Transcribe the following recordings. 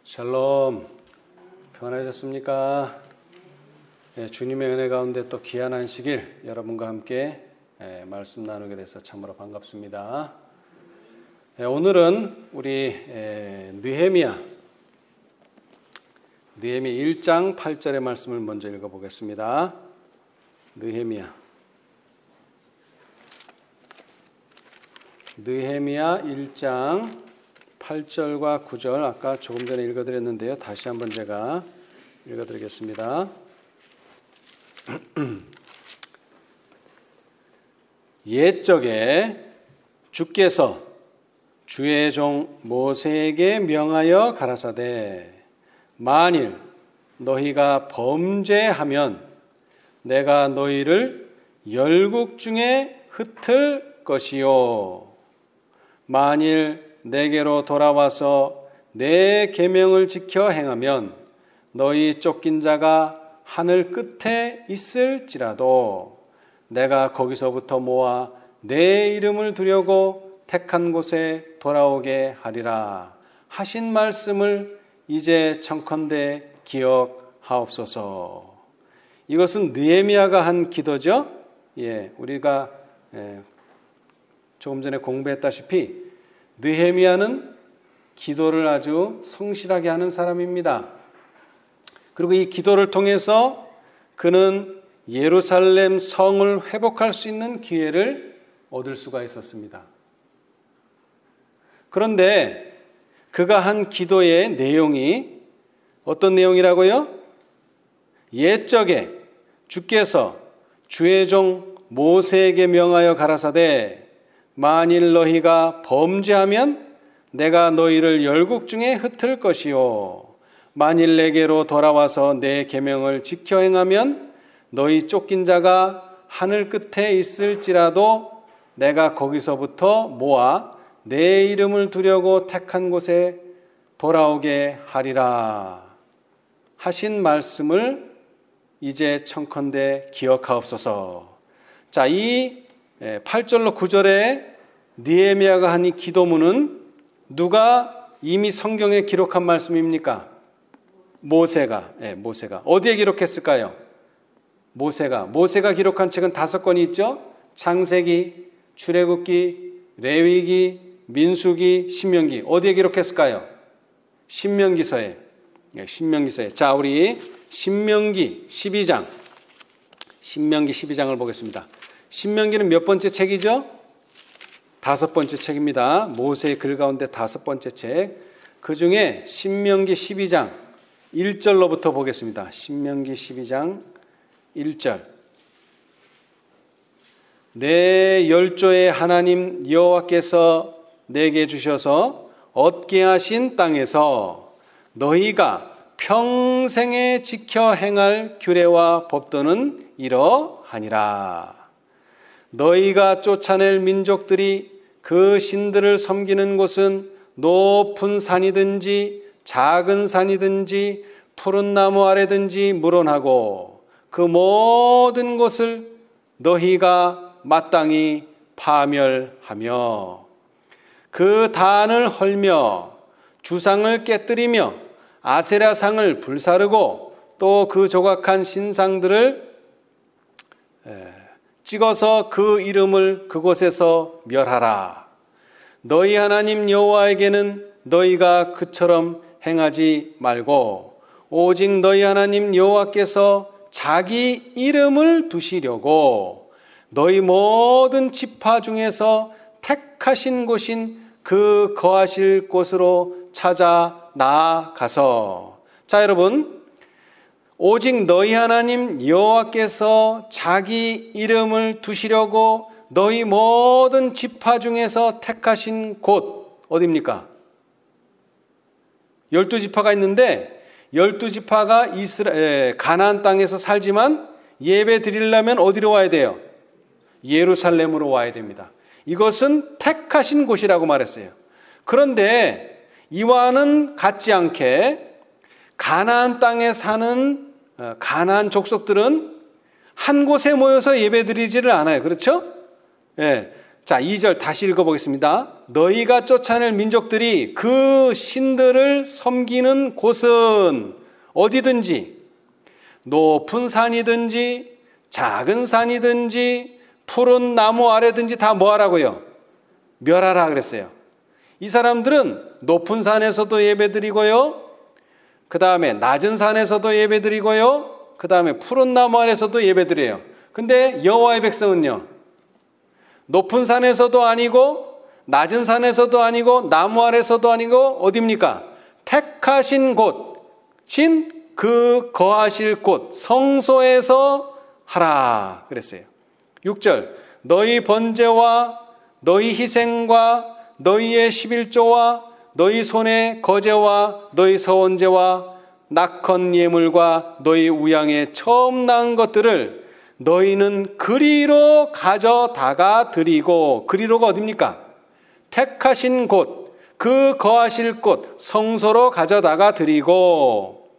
샬롬, 평안하셨습니까? 주님의 은혜 가운데 또 귀한 안식일 여러분과 함께 말씀 나누게 돼서 참으로 반갑습니다. 오늘은 우리 느헤미야 1장 8절의 말씀을 먼저 읽어보겠습니다. 느헤미야 1장 8절과 9절 아까 조금 전에 읽어드렸는데요. 다시 한번 제가 읽어드리겠습니다. 옛적에 주께서 주의 종 모세에게 명하여 가라사대 만일 너희가 범죄하면 내가 너희를 열국 중에 흩을 것이요 만일 내게로 돌아와서 내 계명을 지켜 행하면 너희 쫓긴 자가 하늘 끝에 있을지라도 내가 거기서부터 모아 내 이름을 두려고 택한 곳에 돌아오게 하리라 하신 말씀을 이제 청컨대 기억하옵소서. 이것은 느헤미야가 한 기도죠. 우리가 조금 전에 공부했다시피 느헤미야는 기도를 아주 성실하게 하는 사람입니다. 그리고 이 기도를 통해서 그는 예루살렘 성을 회복할 수 있는 기회를 얻을 수가 있었습니다. 그런데 그가 한 기도의 내용이 어떤 내용이라고요? 옛적에 주께서 주의 종 모세에게 명하여 가라사대 만일 너희가 범죄하면 내가 너희를 열국 중에 흩을 것이요 만일 내게로 돌아와서 내 계명을 지켜 행하면 너희 쫓긴 자가 하늘 끝에 있을지라도 내가 거기서부터 모아 내 이름을 두려고 택한 곳에 돌아오게 하리라 하신 말씀을 이제 청컨대 기억하옵소서. 자, 이 8절로 9절에 느헤미야가 한 이 기도문은 누가 이미 성경에 기록한 말씀입니까? 모세가 어디에 기록했을까요? 모세가 기록한 책은 5권이 있죠. 창세기, 출애굽기, 레위기, 민수기, 신명기. 어디에 기록했을까요? 신명기서에. 자, 우리 신명기 12장을 보겠습니다. 신명기는 몇 번째 책이죠? 5번째 책입니다. 모세의 글 가운데 5번째 책. 그 중에 신명기 12장 1절로부터 보겠습니다. 신명기 12장 1절. 내 열조의 하나님 여호와께서 내게 주셔서 얻게 하신 땅에서 너희가 평생에 지켜 행할 규례와 법도는 이러하니라. 너희가 쫓아낼 민족들이 그 신들을 섬기는 곳은 높은 산이든지 작은 산이든지 푸른 나무 아래든지 물론하고 그 모든 곳을 너희가 마땅히 파멸하며 그 단을 헐며 주상을 깨뜨리며 아세라상을 불사르고 또 그 조각한 신상들을 찍어서 그 이름을 그곳에서 멸하라. 너희 하나님 여호와에게는 너희가 그처럼 행하지 말고 오직 너희 하나님 여호와께서 자기 이름을 두시려고 너희 모든 지파 중에서 택하신 곳인 그 거하실 곳으로 찾아 나아가서. 자, 여러분, 오직 너희 하나님 여호와께서 자기 이름을 두시려고 너희 모든 지파 중에서 택하신 곳 어디입니까? 12지파가 있는데 12지파가 가나안 땅에서 살지만 예배 드리려면 어디로 와야 돼요? 예루살렘으로 와야 됩니다. 이것은 택하신 곳이라고 말했어요. 그런데 이와는 같지 않게 가나안 땅에 사는 가나안 족속들은 한 곳에 모여서 예배드리지를 않아요. 그렇죠? 자, 2절 다시 읽어보겠습니다. 너희가 쫓아낼 민족들이 그 신들을 섬기는 곳은 어디든지 높은 산이든지 작은 산이든지 푸른 나무 아래든지 다 뭐 하라고요? 멸하라 그랬어요. 이 사람들은 높은 산에서도 예배드리고요, 그 다음에 낮은 산에서도 예배드리고요, 그 다음에 푸른 나무 아래서도 예배드려요. 근데 여호와의 백성은요, 높은 산에서도 아니고 낮은 산에서도 아니고 나무 아래서도 아니고 어디입니까? 택하신 곳인 그 거하실 곳 성소에서 하라 그랬어요. 6절 너희 번제와 너희 희생과 너희의 11조와 너희 손의 거제와 너희 서원제와 낙헌 예물과 너희 우양의 처음 낳은 것들을 너희는 그리로 가져다가 드리고, 그리로가 어디입니까? 택하신 곳, 그 거하실 곳 성소로 가져다가 드리고,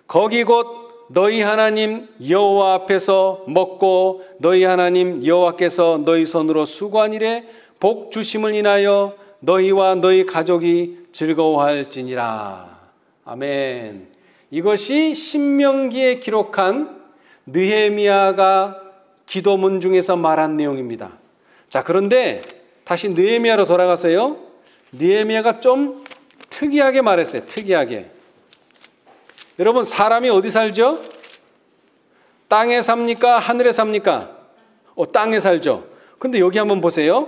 거기 곧 너희 하나님 여호와 앞에서 먹고 너희 하나님 여호와께서 너희 손으로 수고한 일에 복 주심을 인하여 너희와 너희 가족이 즐거워할지니라. 아멘. 이것이 신명기에 기록한 느헤미야가 기도문 중에서 말한 내용입니다. 자, 그런데 다시 느헤미야로 돌아가서요, 느헤미야가 좀 특이하게 말했어요. 특이하게. 여러분, 사람이 어디 살죠? 땅에 삽니까? 하늘에 삽니까? 땅에 살죠. 근데 여기 한번 보세요.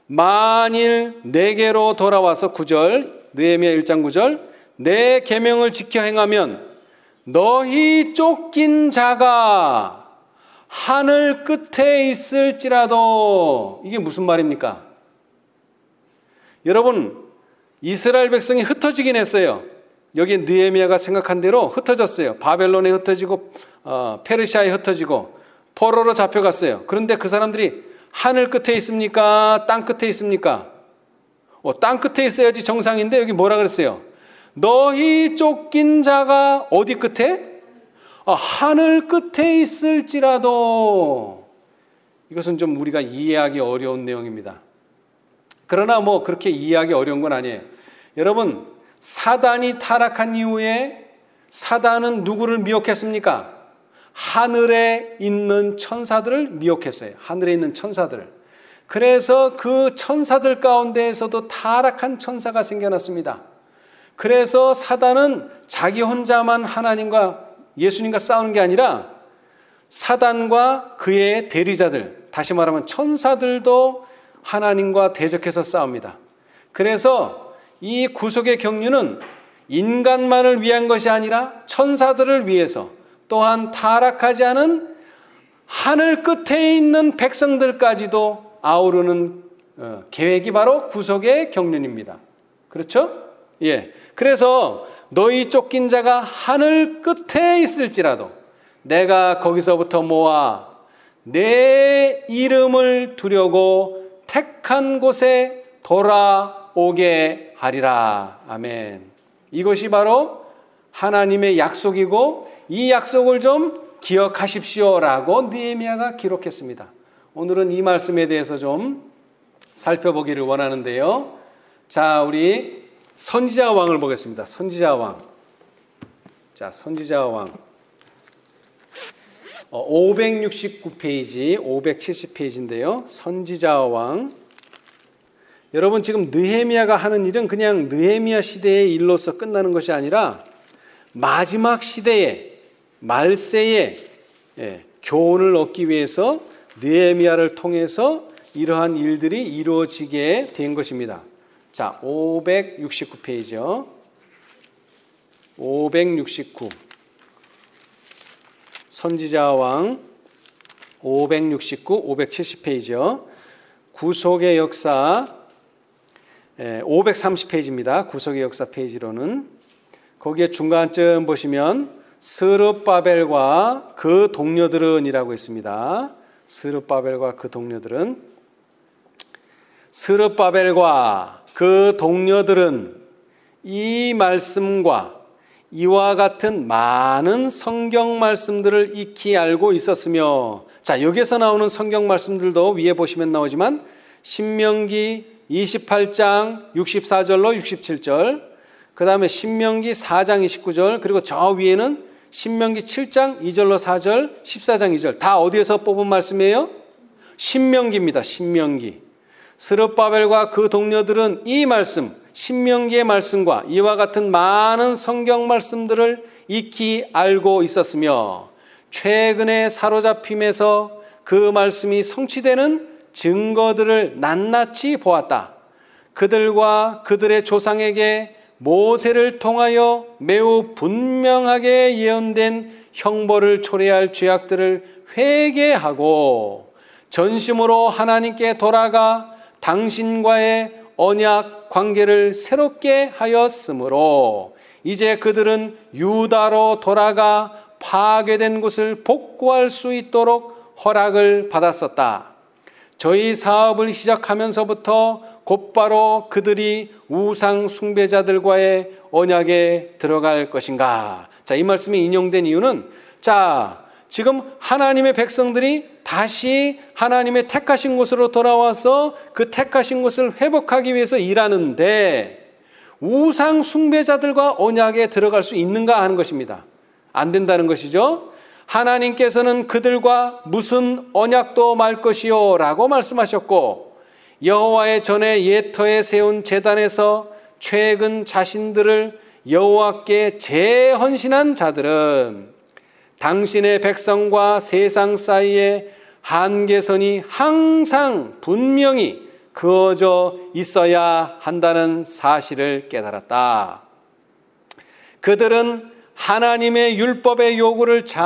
만일 내게로 돌아와서 9절, 느헤미야 1장 9절, 내 계명을 지켜 행하면 너희 쫓긴 자가 하늘 끝에 있을지라도. 이게 무슨 말입니까? 여러분, 이스라엘 백성이 흩어지긴 했어요. 여기 느헤미야가 생각한 대로 흩어졌어요. 바벨론에 흩어지고 페르시아에 흩어지고 포로로 잡혀갔어요. 그런데 그 사람들이 하늘 끝에 있습니까? 땅 끝에 있습니까? 땅 끝에 있어야지 정상인데 여기 뭐라 그랬어요? 너희 쫓긴 자가 어디 끝에? 하늘 끝에 있을지라도. 이것은 좀 우리가 이해하기 어려운 내용입니다. 그러나 뭐 그렇게 이해하기 어려운 건 아니에요. 여러분, 사단이 타락한 이후에 사단은 누구를 미혹했습니까? 하늘에 있는 천사들을 미혹했어요. 하늘에 있는 천사들을. 그래서 그 천사들 가운데에서도 타락한 천사가 생겨났습니다. 그래서 사단은 자기 혼자만 하나님과 예수님과 싸우는 게 아니라 사단과 그의 대리자들, 다시 말하면 천사들도 하나님과 대적해서 싸웁니다. 그래서 이 구속의 경륜은 인간만을 위한 것이 아니라 천사들을 위해서, 또한 타락하지 않은 하늘 끝에 있는 백성들까지도 아우르는 계획이 바로 구속의 경륜입니다. 그렇죠? 예. 그래서 너희 쫓긴 자가 하늘 끝에 있을지라도 내가 거기서부터 모아 내 이름을 두려고 택한 곳에 돌아오게 하리라. 아멘. 이것이 바로 하나님의 약속이고 이 약속을 좀 기억하십시오라고 느헤미야가 기록했습니다. 오늘은 이 말씀에 대해서 좀 살펴보기를 원하는데요. 자, 우리 선지자 왕을 보겠습니다. 선지자 왕. 자, 선지자 왕. 569페이지, 570페이지인데요. 선지자 왕. 여러분, 지금 느헤미야가 하는 일은 그냥 느헤미야 시대의 일로서 끝나는 것이 아니라 마지막 시대에, 말세에 교훈을 얻기 위해서 느헤미야를 통해서 이러한 일들이 이루어지게 된 것입니다. 자, 569페이지요. 569. 선지자 왕 569, 570페이지요. 구속의 역사 530페이지입니다. 구속의 역사 페이지로는. 거기에 중간쯤 보시면 스룹바벨과 그 동료들은 이라고 있습니다. 스룹바벨과 그 동료들은. 스룹바벨과 그 동료들은 이 말씀과 이와 같은 많은 성경 말씀들을 익히 알고 있었으며, 자, 여기에서 나오는 성경 말씀들도 위에 보시면 나오지만 신명기 28장 64절로 67절, 그 다음에 신명기 4장 29절, 그리고 저 위에는 신명기 7장 2절로 4절, 14장 2절, 다 어디에서 뽑은 말씀이에요? 신명기입니다. 신명기. 스룹바벨과 그 동료들은 이 말씀, 신명기의 말씀과 이와 같은 많은 성경 말씀들을 익히 알고 있었으며, 최근의 사로잡힘에서 그 말씀이 성취되는 증거들을 낱낱이 보았다. 그들과 그들의 조상에게 모세를 통하여 매우 분명하게 예언된 형벌을 초래할 죄악들을 회개하고 전심으로 하나님께 돌아가 당신과의 언약 관계를 새롭게 하였으므로 이제 그들은 유다로 돌아가 파괴된 곳을 복구할 수 있도록 허락을 받았었다. 저희 사업을 시작하면서부터 곧바로 그들이 우상 숭배자들과의 언약에 들어갈 것인가? 자, 이 말씀이 인용된 이유는, 자, 지금 하나님의 백성들이 다시 하나님의 택하신 곳으로 돌아와서 그 택하신 곳을 회복하기 위해서 일하는데 우상 숭배자들과 언약에 들어갈 수 있는가 하는 것입니다. 안 된다는 것이죠. 하나님께서는 그들과 무슨 언약도 말 것이요 라고 말씀하셨고, 여호와의 전에 예터에 세운 제단에서 최근 자신들을 여호와께 재헌신한 자들은 당신의 백성과 세상 사이에 한계선이 항상 분명히 그어져 있어야 한다는 사실을 깨달았다. 그들은 하나님의 율법의 요구를 잘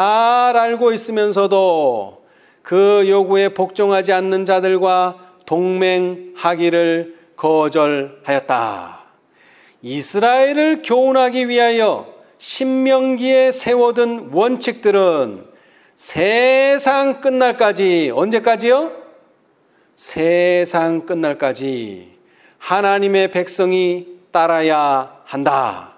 알고 있으면서도 그 요구에 복종하지 않는 자들과 동맹하기를 거절하였다. 이스라엘을 교훈하기 위하여 신명기에 세워둔 원칙들은 세상 끝날까지, 언제까지요? 세상 끝날까지 하나님의 백성이 따라야 한다.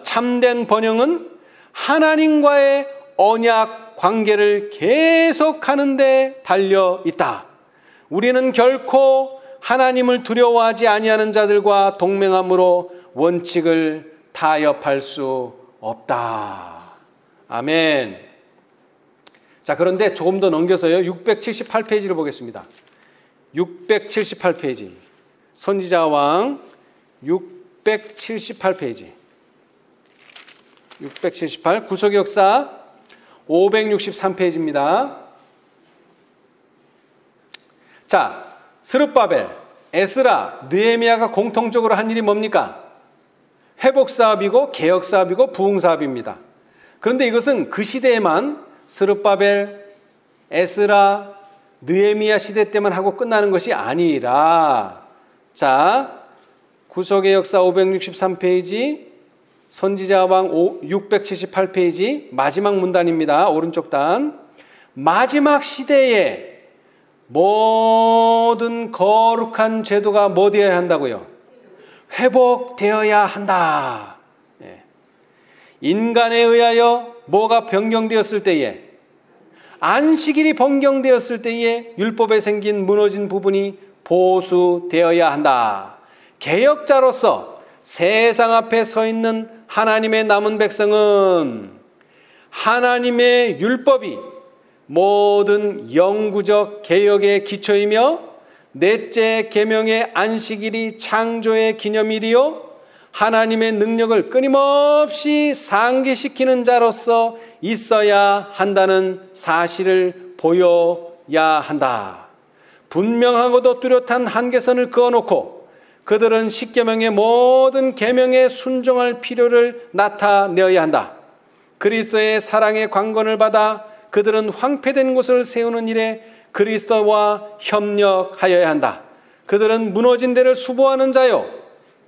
참된 번영은 하나님과의 언약 관계를 계속하는 데 달려 있다. 우리는 결코 하나님을 두려워하지 아니하는 자들과 동맹함으로 원칙을 타협할 수 없다. 아멘. 자, 그런데 조금 더 넘겨서요, 678페이지를 보겠습니다. 678페이지. 선지자왕 678페이지. 678, 구속의 역사 563페이지입니다. 자, 스룹바벨, 에스라, 느헤미야가 공통적으로 한 일이 뭡니까? 회복사업이고 개혁사업이고 부흥사업입니다. 그런데 이것은 그 시대에만 스룹바벨, 에스라, 느헤미야 시대 때만 하고 끝나는 것이 아니라, 자, 구속의 역사 563페이지, 선지자왕 678페이지 마지막 문단입니다. 오른쪽 단. 마지막 시대에 모든 거룩한 제도가 뭐 되어야 한다고요? 회복되어야 한다. 인간에 의하여 뭐가 변경되었을 때에, 안식일이 변경되었을 때에 율법에 생긴 무너진 부분이 보수되어야 한다. 개혁자로서 세상 앞에 서 있는 하나님의 남은 백성은 하나님의 율법이 모든 영구적 개혁의 기초이며 넷째 계명의 안식일이 창조의 기념일이요 하나님의 능력을 끊임없이 상기시키는 자로서 있어야 한다는 사실을 보여야 한다. 분명하고도 뚜렷한 한계선을 그어놓고 그들은 십계명의 모든 계명에 순종할 필요를 나타내어야 한다. 그리스도의 사랑의 관건을 받아 그들은 황폐된 곳을 세우는 일에 그리스도와 협력하여야 한다. 그들은 무너진 데를 수보하는 자요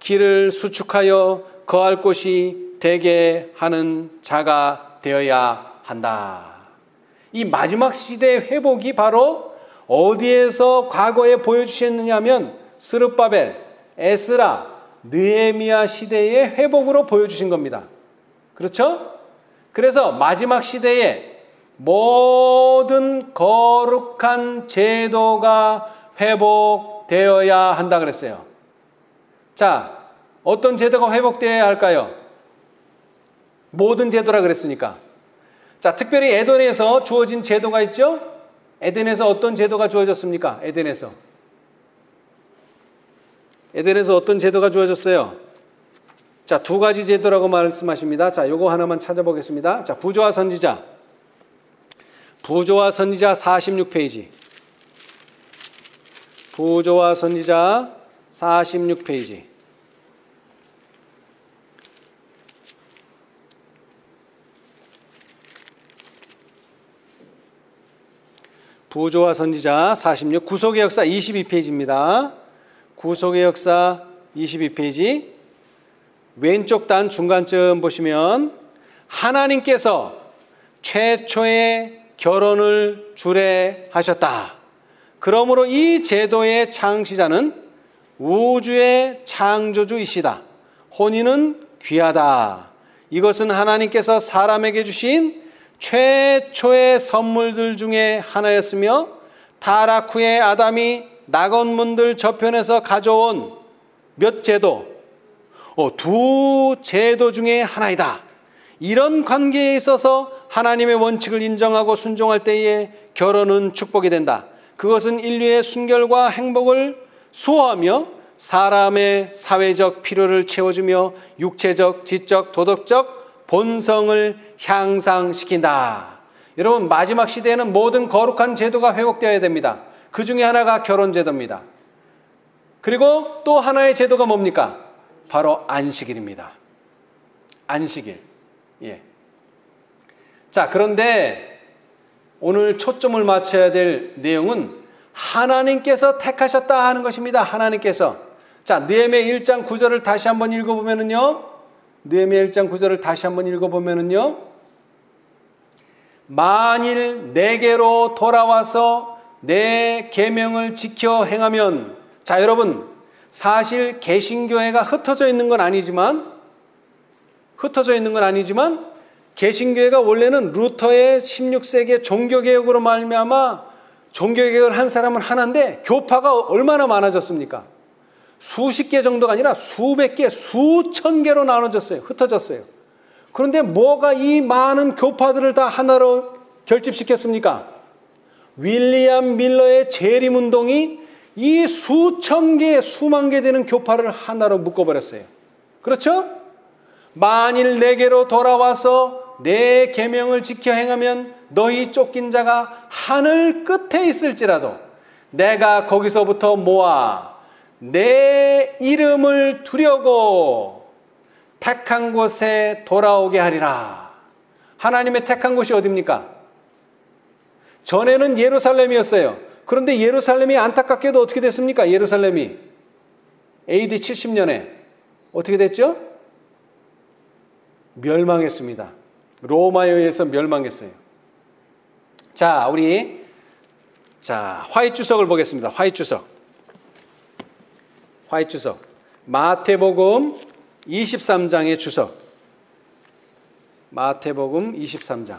길을 수축하여 거할 곳이 되게 하는 자가 되어야 한다. 이 마지막 시대의 회복이 바로 어디에서 과거에 보여주셨느냐 하면 스룹바벨, 에스라, 느헤미야 시대의 회복으로 보여주신 겁니다. 그렇죠? 그래서 마지막 시대에 모든 거룩한 제도가 회복되어야 한다 그랬어요. 자, 어떤 제도가 회복되어야 할까요? 모든 제도라 그랬으니까. 자, 특별히 에덴에서 주어진 제도가 있죠? 에덴에서 어떤 제도가 주어졌습니까? 에덴에서 어떤 제도가 주어졌어요? 자, 두 가지 제도라고 말씀하십니다. 자, 요거 하나만 찾아보겠습니다. 자, 부조와 선지자 46페이지. 부조와 선지자 46페이지. 부조와 선지자 46, 구속의 역사 22페이지입니다. 구속의 역사 22페이지. 왼쪽 단 중간쯤 보시면 하나님께서 최초의 결혼을 주례하셨다. 그러므로 이 제도의 창시자는 우주의 창조주이시다. 혼인은 귀하다. 이것은 하나님께서 사람에게 주신 최초의 선물들 중에 하나였으며 타락 후에 아담이 낙원문들 저편에서 가져온 몇 제도? 두 제도 중에 하나이다. 이런 관계에 있어서 하나님의 원칙을 인정하고 순종할 때에 결혼은 축복이 된다. 그것은 인류의 순결과 행복을 수호하며 사람의 사회적 필요를 채워주며 육체적, 지적, 도덕적 본성을 향상시킨다. 여러분, 마지막 시대에는 모든 거룩한 제도가 회복되어야 됩니다. 그 중에 하나가 결혼제도입니다. 그리고 또 하나의 제도가 뭡니까? 바로 안식일입니다. 안식일. 예. 자, 그런데 오늘 초점을 맞춰야 될 내용은 하나님께서 택하셨다 하는 것입니다. 하나님께서. 자, 느헤미야 1장 9절을 다시 한번 읽어보면은요. 느헤미야 1장 9절을 다시 한번 읽어보면은요. 만일 내게로 돌아와서 내 계명을 지켜 행하면. 자, 여러분, 사실 개신교회가 흩어져 있는 건 아니지만 개신교회가 원래는 루터의 16세기의 종교개혁으로 말미암아 종교개혁을 한 사람은 하나인데 교파가 얼마나 많아졌습니까? 수십 개 정도가 아니라 수백 개, 수천 개로 나눠졌어요. 흩어졌어요. 그런데 뭐가 이 많은 교파들을 다 하나로 결집시켰습니까? 윌리엄 밀러의 재림운동이 이 수천 개, 수만 개 되는 교파를 하나로 묶어버렸어요. 그렇죠? 만일 내게로 돌아와서 내 계명을 지켜 행하면 너희 쫓긴 자가 하늘 끝에 있을지라도 내가 거기서부터 모아 내 이름을 두려고 택한 곳에 돌아오게 하리라. 하나님의 택한 곳이 어디입니까? 전에는 예루살렘이었어요. 그런데 예루살렘이 안타깝게도 어떻게 됐습니까? 예루살렘이 AD 70년에 어떻게 됐죠? 멸망했습니다. 로마에 의해서 멸망했어요. 자, 우리 화쿒 주석을 보겠습니다. 화쿒 주석. 마태복음 23장의 주석. 마태복음 23장.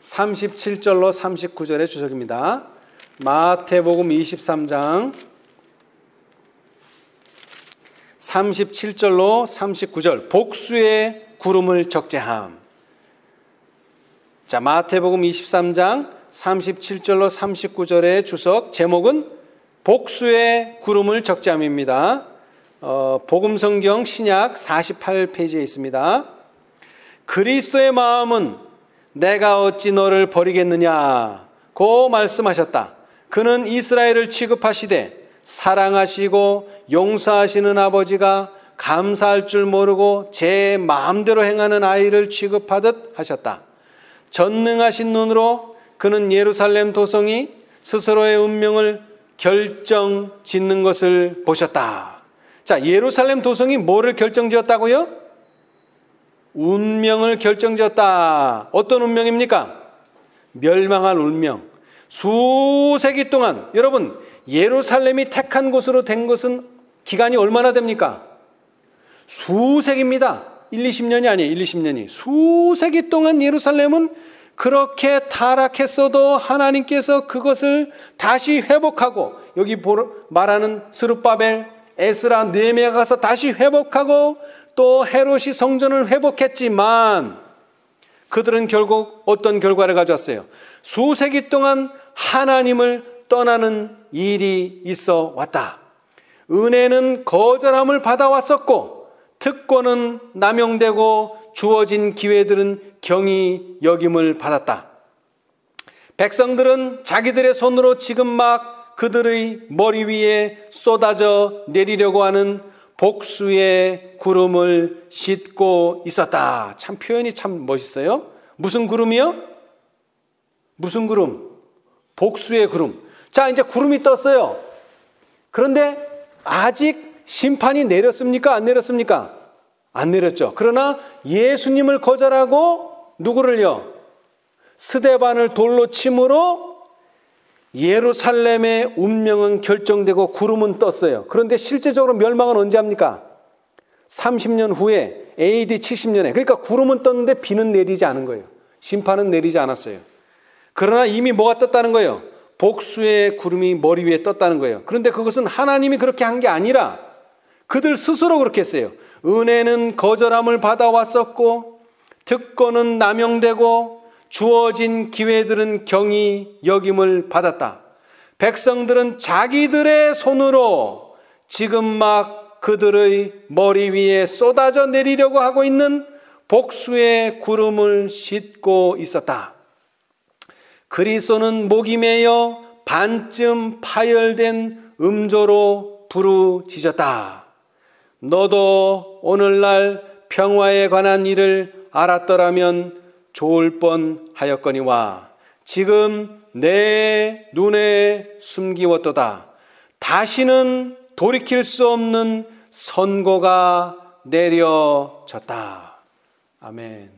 37절로 39절의 주석입니다. 마태복음 23장 37절로 39절. 복수의 구름을 적재함. 자, 마태복음 23장 37절로 39절의 주석 제목은 복수의 구름을 적재함입니다. 복음성경 신약 48페이지에 있습니다. 그리스도의 마음은 내가 어찌 너를 버리겠느냐고 말씀하셨다. 그는 이스라엘을 취급하시되 사랑하시고 용서하시는 아버지가 감사할 줄 모르고 제 마음대로 행하는 아이를 취급하듯 하셨다. 전능하신 눈으로 그는 예루살렘 도성이 스스로의 운명을 결정짓는 것을 보셨다. 자, 예루살렘 도성이 뭐를 결정지었다고요? 운명을 결정지었다. 어떤 운명입니까? 멸망할 운명. 수세기 동안 여러분, 예루살렘이 택한 곳으로 된 것은 기간이 얼마나 됩니까? 수세기입니다. 1, 20년이 아니에요. 1, 20년이. 수세기 동안 예루살렘은 그렇게 타락했어도 하나님께서 그것을 다시 회복하고, 여기 말하는 스룹바벨, 에스라, 느헤미야가 가서 다시 회복하고, 또 헤롯이 성전을 회복했지만 그들은 결국 어떤 결과를 가져왔어요? 수세기 동안 하나님을 떠나는 일이 있어 왔다. 은혜는 거절함을 받아왔었고, 특권은 남용되고, 주어진 기회들은 경히 여김을 받았다. 백성들은 자기들의 손으로 지금 막 그들의 머리 위에 쏟아져 내리려고 하는 복수의 구름을 싣고 있었다. 참 표현이 참 멋있어요. 무슨 구름이요? 무슨 구름? 복수의 구름. 자, 이제 구름이 떴어요. 그런데 아직 심판이 내렸습니까? 안 내렸습니까? 안 내렸죠. 그러나 예수님을 거절하고 누구를요? 스데반을 돌로 침으로 예루살렘의 운명은 결정되고 구름은 떴어요. 그런데 실제적으로 멸망은 언제 합니까? 30년 후에 AD 70년에. 그러니까 구름은 떴는데 비는 내리지 않은 거예요. 심판은 내리지 않았어요. 그러나 이미 뭐가 떴다는 거예요? 복수의 구름이 머리 위에 떴다는 거예요. 그런데 그것은 하나님이 그렇게 한 게 아니라 그들 스스로 그렇게 했어요. 은혜는 거절함을 받아왔었고, 특권은 남용되고, 주어진 기회들은 경히 여김을 받았다. 백성들은 자기들의 손으로 지금 막 그들의 머리 위에 쏟아져 내리려고 하고 있는 복수의 구름을 싣고 있었다. 그리스도는 목이 메여 반쯤 파열된 음조로 부르짖었다. 너도 오늘날 평화에 관한 일을 알았더라면 좋을 뻔하였거니와 지금 내 눈에 숨기웠도다. 다시는 돌이킬 수 없는 선고가 내려졌다. 아멘.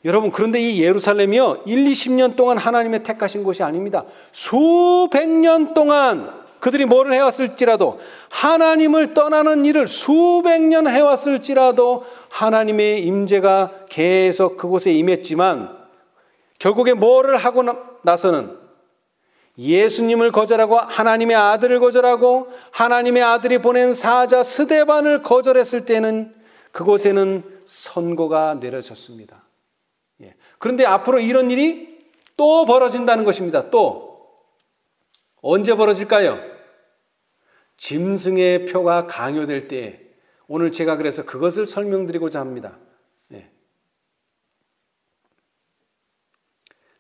여러분, 그런데 이 예루살렘이요, 1, 20년 동안 하나님의 택하신 곳이 아닙니다. 수백 년 동안 그들이 뭐를 해왔을지라도, 하나님을 떠나는 일을 수백 년 해왔을지라도 하나님의 임재가 계속 그곳에 임했지만, 결국에 뭐를 하고 나서는 예수님을 거절하고 하나님의 아들을 거절하고 하나님의 아들이 보낸 사자 스데반을 거절했을 때는 그곳에는 선고가 내려졌습니다. 그런데 앞으로 이런 일이 또 벌어진다는 것입니다. 또 언제 벌어질까요? 짐승의 표가 강요될 때에. 오늘 제가 그래서 그것을 설명드리고자 합니다.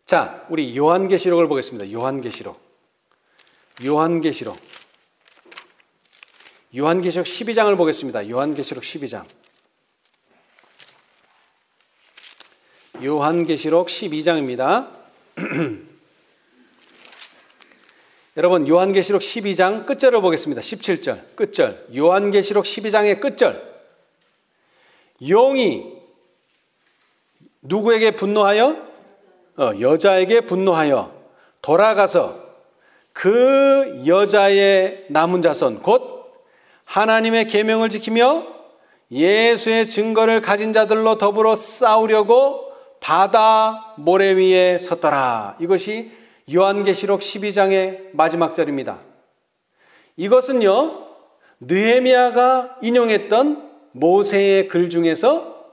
자, 우리 요한계시록을 보겠습니다. 요한계시록 12장을 보겠습니다. 요한계시록 12장. 요한계시록 12장입니다. 여러분, 요한계시록 12장 끝절을 보겠습니다. 17절 끝절. 요한계시록 12장의 끝절. 용이 누구에게 분노하여? 여자에게 분노하여 돌아가서 그 여자의 남은 자손, 곧 하나님의 계명을 지키며 예수의 증거를 가진 자들로 더불어 싸우려고 바다 모래 위에 섰더라. 이것이 요한계시록 12장의 마지막 절입니다. 이것은요, 느헤미야가 인용했던 모세의 글 중에서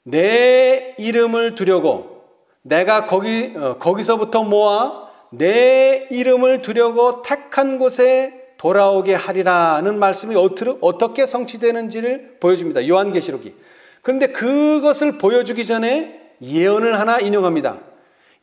내 이름을 두려고, 내가 거기서부터 모아 내 이름을 두려고 택한 곳에 돌아오게 하리라는 말씀이 어떻게 성취되는지를 보여줍니다. 요한계시록이. 그런데 그것을 보여주기 전에 예언을 하나 인용합니다.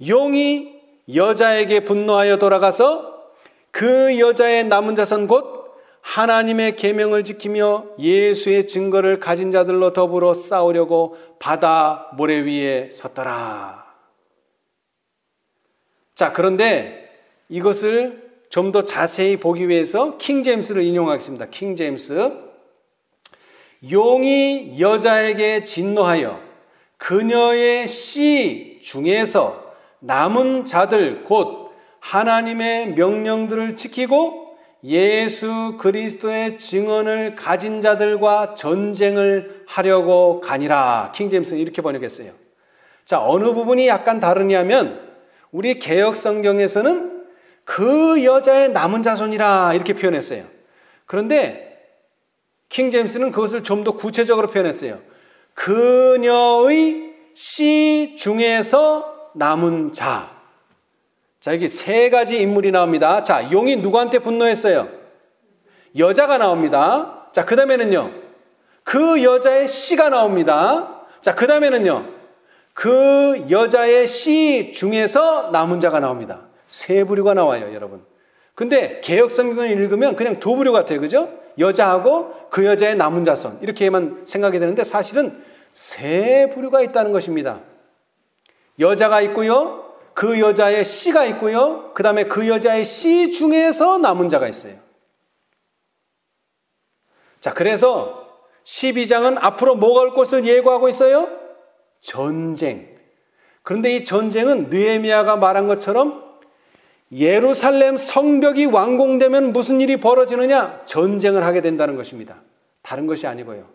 용이 여자에게 분노하여 돌아가서 그 여자의 남은 자손 곧 하나님의 계명을 지키며 예수의 증거를 가진 자들로 더불어 싸우려고 바다 모래 위에 섰더라. 자, 그런데 이것을 좀 더 자세히 보기 위해서 킹제임스를 인용하겠습니다. 킹제임스. 용이 여자에게 진노하여 그녀의 씨 중에서 남은 자들 곧 하나님의 명령들을 지키고 예수 그리스도의 증언을 가진 자들과 전쟁을 하려고 가니라. 킹제임스는 이렇게 번역했어요. 자, 어느 부분이 약간 다르냐면 우리 개역 성경에서는 그 여자의 남은 자손이라 이렇게 표현했어요. 그런데 킹제임스는 그것을 좀 더 구체적으로 표현했어요. 그녀의 씨 중에서 남은 자. 자, 여기 세 가지 인물이 나옵니다. 자, 용이 누구한테 분노했어요? 여자가 나옵니다. 자, 그 다음에는요, 그 여자의 씨가 나옵니다. 자, 그 다음에는요, 그 여자의 씨 중에서 남은 자가 나옵니다. 세 부류가 나와요, 여러분. 근데 개역성경을 읽으면 그냥 두 부류 같아요. 그죠? 여자하고 그 여자의 남은 자손. 이렇게만 생각이 되는데 사실은 세 부류가 있다는 것입니다. 여자가 있고요. 그 여자의 씨가 있고요. 그 다음에 그 여자의 씨 중에서 남은 자가 있어요. 자, 그래서 12장은 앞으로 뭐가 올 것을 예고하고 있어요? 전쟁. 그런데 이 전쟁은 느헤미야가 말한 것처럼 예루살렘 성벽이 완공되면 무슨 일이 벌어지느냐? 전쟁을 하게 된다는 것입니다. 다른 것이 아니고요.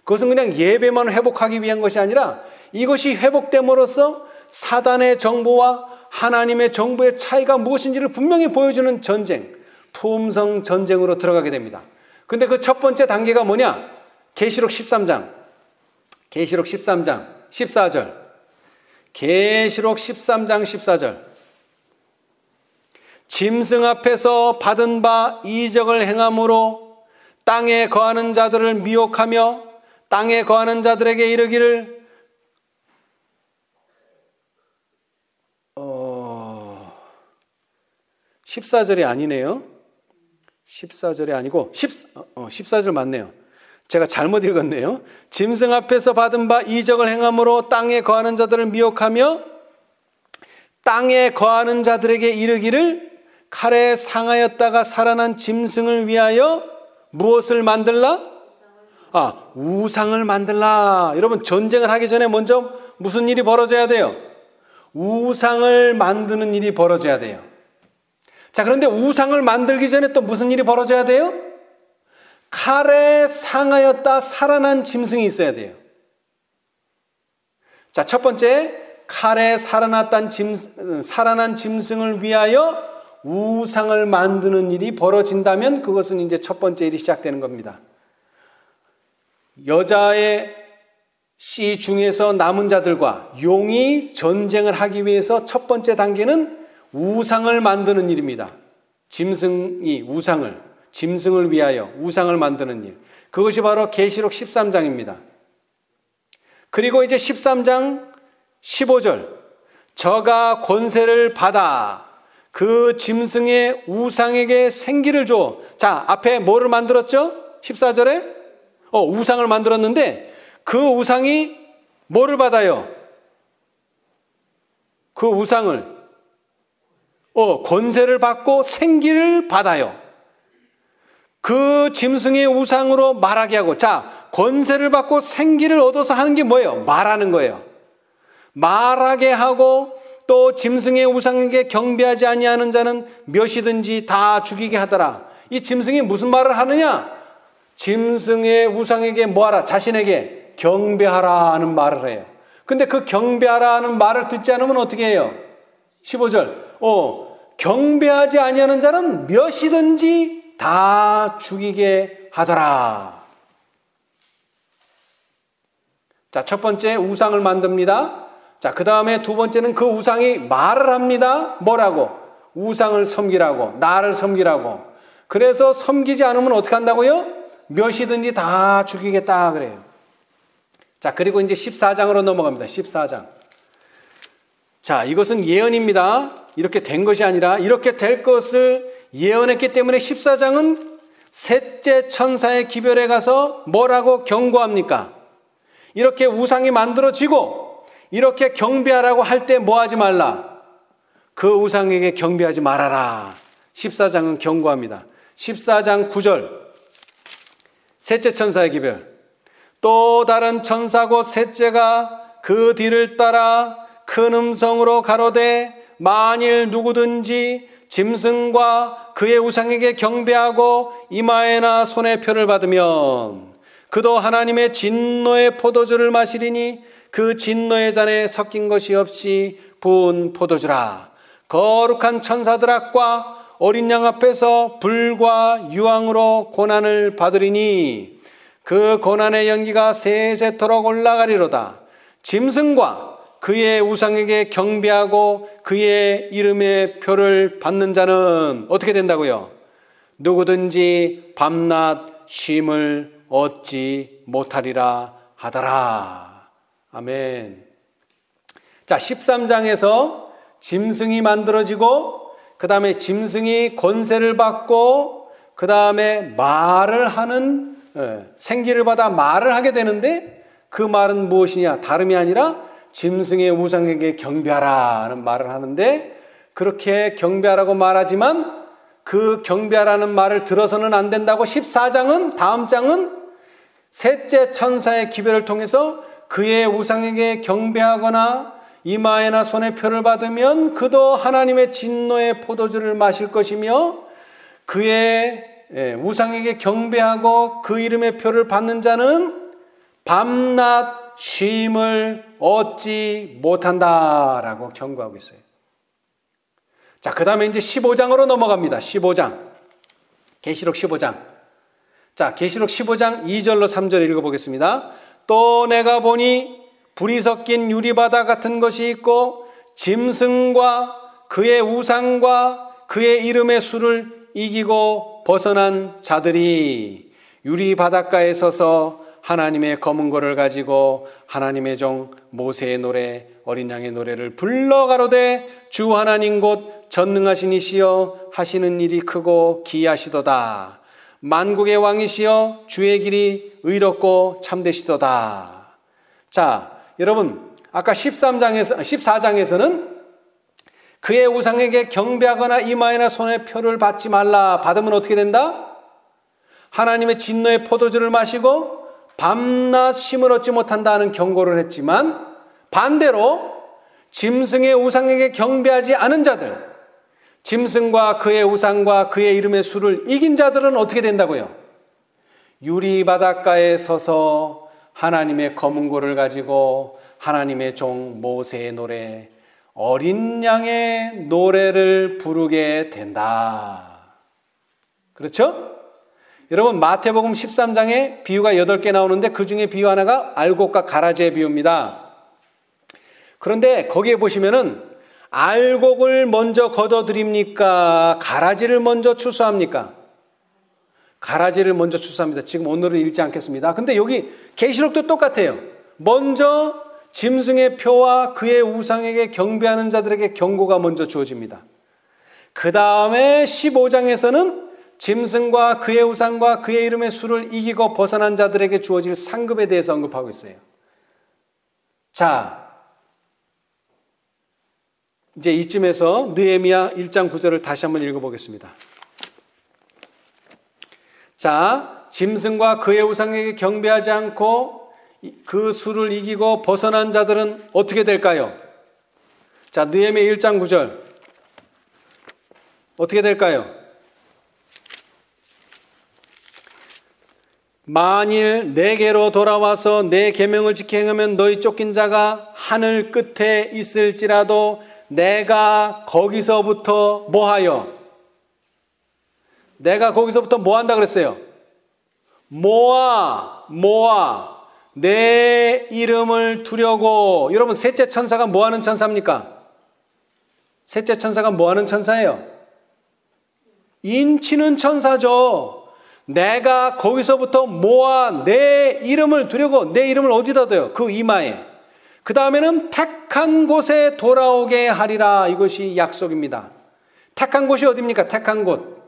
그것은 그냥 예배만 회복하기 위한 것이 아니라 이것이 회복됨으로써 사단의 정보와 하나님의 정보의 차이가 무엇인지를 분명히 보여주는 전쟁, 품성 전쟁으로 들어가게 됩니다. 근데 그 첫 번째 단계가 뭐냐? 계시록 13장. 계시록 13장 14절. 계시록 13장 14절. 짐승 앞에서 받은 바 이적을 행함으로 땅에 거하는 자들을 미혹하며 땅에 거하는 자들에게 이르기를 14절이 아니네요. 14절이 아니고 14절 맞네요. 제가 잘못 읽었네요. 짐승 앞에서 받은 바 이적을 행함으로 땅에 거하는 자들을 미혹하며 땅에 거하는 자들에게 이르기를 칼에 상하였다가 살아난 짐승을 위하여 무엇을 만들라? 우상을 만들라. 여러분, 전쟁을 하기 전에 먼저 무슨 일이 벌어져야 돼요? 우상을 만드는 일이 벌어져야 돼요. 자, 그런데 우상을 만들기 전에 또 무슨 일이 벌어져야 돼요? 칼에 상하였다 살아난 짐승이 있어야 돼요. 자, 첫 번째, 칼에 살아난 짐승을 위하여 우상을 만드는 일이 벌어진다면 그것은 이제 첫 번째 일이 시작되는 겁니다. 여자의 씨 중에서 남은 자들과 용이 전쟁을 하기 위해서 첫 번째 단계는 우상을 만드는 일입니다. 짐승을 위하여 우상을 만드는 일. 그것이 바로 계시록 13장입니다. 그리고 이제 13장 15절. 저가 권세를 받아 그 짐승의 우상에게 생기를 줘. 자, 앞에 뭐를 만들었죠? 14절에 우상을 만들었는데 그 우상이 뭐를 받아요? 그 우상을 권세를 받고 생기를 받아요. 그 짐승의 우상으로 말하게 하고, 자, 권세를 받고 생기를 얻어서 하는 게 뭐예요? 말하는 거예요. 말하게 하고 또 짐승의 우상에게 경배하지 아니하는 자는 몇이든지 다 죽이게 하더라. 이 짐승이 무슨 말을 하느냐? 짐승의 우상에게 뭐하라? 자신에게 경배하라 하는 말을 해요. 근데 그 경배하라 하는 말을 듣지 않으면 어떻게 해요? 15절. 경배하지 아니하는 자는 몇이든지 다 죽이게 하더라. 자, 첫 번째 우상을 만듭니다. 자, 그 다음에 두 번째는 그 우상이 말을 합니다. 뭐라고? 우상을 섬기라고, 나를 섬기라고. 그래서 섬기지 않으면 어떻게 한다고요? 몇이든지 다 죽이겠다 그래요. 자, 그리고 이제 14장으로 넘어갑니다. 14장. 자, 이것은 예언입니다. 이렇게 된 것이 아니라 이렇게 될 것을 예언했기 때문에 14장은 셋째 천사의 기별에 가서 뭐라고 경고합니까? 이렇게 우상이 만들어지고 이렇게 경배하라고 할 때 뭐 하지 말라? 그 우상에게 경배하지 말아라. 14장은 경고합니다. 14장 9절. 셋째 천사의 기별. 또 다른 천사 곧 셋째가 그 뒤를 따라 큰 음성으로 가로되 만일 누구든지 짐승과 그의 우상에게 경배하고 이마에나 손에 표를 받으면 그도 하나님의 진노의 포도주를 마시리니 그 진노의 잔에 섞인 것이 없이 부은 포도주라. 거룩한 천사들 앞과 어린 양 앞에서 불과 유황으로 고난을 받으리니 그 고난의 연기가 세세토록 올라가리로다. 짐승과 그의 우상에게 경배하고 그의 이름의 표를 받는 자는 어떻게 된다고요? 누구든지 밤낮 쉼을 얻지 못하리라 하더라. 아멘. 자, 13장에서 짐승이 만들어지고 그 다음에 짐승이 권세를 받고 그 다음에 말을 하는 생기를 받아 말을 하게 되는데 그 말은 무엇이냐? 다름이 아니라 짐승의 우상에게 경배하라는 말을 하는데 그렇게 경배하라고 말하지만 그 경배하라는 말을 들어서는 안 된다고 14장은 다음 장은 셋째 천사의 기별을 통해서 그의 우상에게 경배하거나 이마에나 손에 표를 받으면 그도 하나님의 진노의 포도주를 마실 것이며 그의 우상에게 경배하고 그 이름의 표를 받는 자는 밤낮 쉼을 얻지 못한다라고 경고하고 있어요. 자, 그 다음에 이제 15장으로 넘어갑니다. 15장. 계시록 15장. 자, 계시록 15장 2절로 3절 읽어보겠습니다. 또 내가 보니 불이 섞인 유리바다 같은 것이 있고 짐승과 그의 우상과 그의 이름의 수를 이기고 벗어난 자들이 유리 바닷가에 서서 하나님의 검은 고를 가지고 하나님의 종 모세의 노래 어린 양의 노래를 불러 가로되 주 하나님 곧 전능하신 이시여 하시는 일이 크고 기이하시도다. 만국의 왕이시여 주의 길이 의롭고 참되시도다. 자, 여러분 아까 14장에서는 그의 우상에게 경배하거나 이마에나 손에 표를 받지 말라. 받으면 어떻게 된다? 하나님의 진노의 포도주를 마시고 밤낮 쉼을 얻지 못한다는 경고를 했지만 반대로 짐승의 우상에게 경배하지 않은 자들, 짐승과 그의 우상과 그의 이름의 수를 이긴 자들은 어떻게 된다고요? 유리 바닷가에 서서 하나님의 검은 고를 가지고 하나님의 종 모세의 노래 어린 양의 노래를 부르게 된다. 그렇죠? 여러분 마태복음 13장에 비유가 8개 나오는데 그 중에 비유 하나가 알곡과 가라지의 비유입니다. 그런데 거기에 보시면은 알곡을 먼저 걷어드립니까? 가라지를 먼저 추수합니까? 가라지를 먼저 추수합니다. 지금 오늘은 읽지 않겠습니다. 근데 여기 계시록도 똑같아요. 먼저 짐승의 표와 그의 우상에게 경배하는 자들에게 경고가 먼저 주어집니다. 그 다음에 15장에서는 짐승과 그의 우상과 그의 이름의 수를 이기고 벗어난 자들에게 주어질 상급에 대해서 언급하고 있어요. 자, 이제 이쯤에서 느헤미야 1장 9절을 다시 한번 읽어보겠습니다. 자, 짐승과 그의 우상에게 경배하지 않고 그 수를 이기고 벗어난 자들은 어떻게 될까요? 자, 느헤미야 1장 9절 어떻게 될까요? 만일 내게로 돌아와서 내 계명을 지켜 행하면 너희 쫓긴 자가 하늘 끝에 있을지라도 내가 거기서부터 뭐하여? 내가 거기서부터 뭐 한다 그랬어요? 모아 내 이름을 두려고. 여러분 셋째 천사가 뭐 하는 천사입니까? 셋째 천사가 뭐 하는 천사예요? 인치는 천사죠. 내가 거기서부터 모아 내 이름을 두려고. 내 이름을 어디다 둬요? 그 이마에. 그 다음에는 택한 곳에 돌아오게 하리라. 이것이 약속입니다. 택한 곳이 어디입니까? 택한 곳.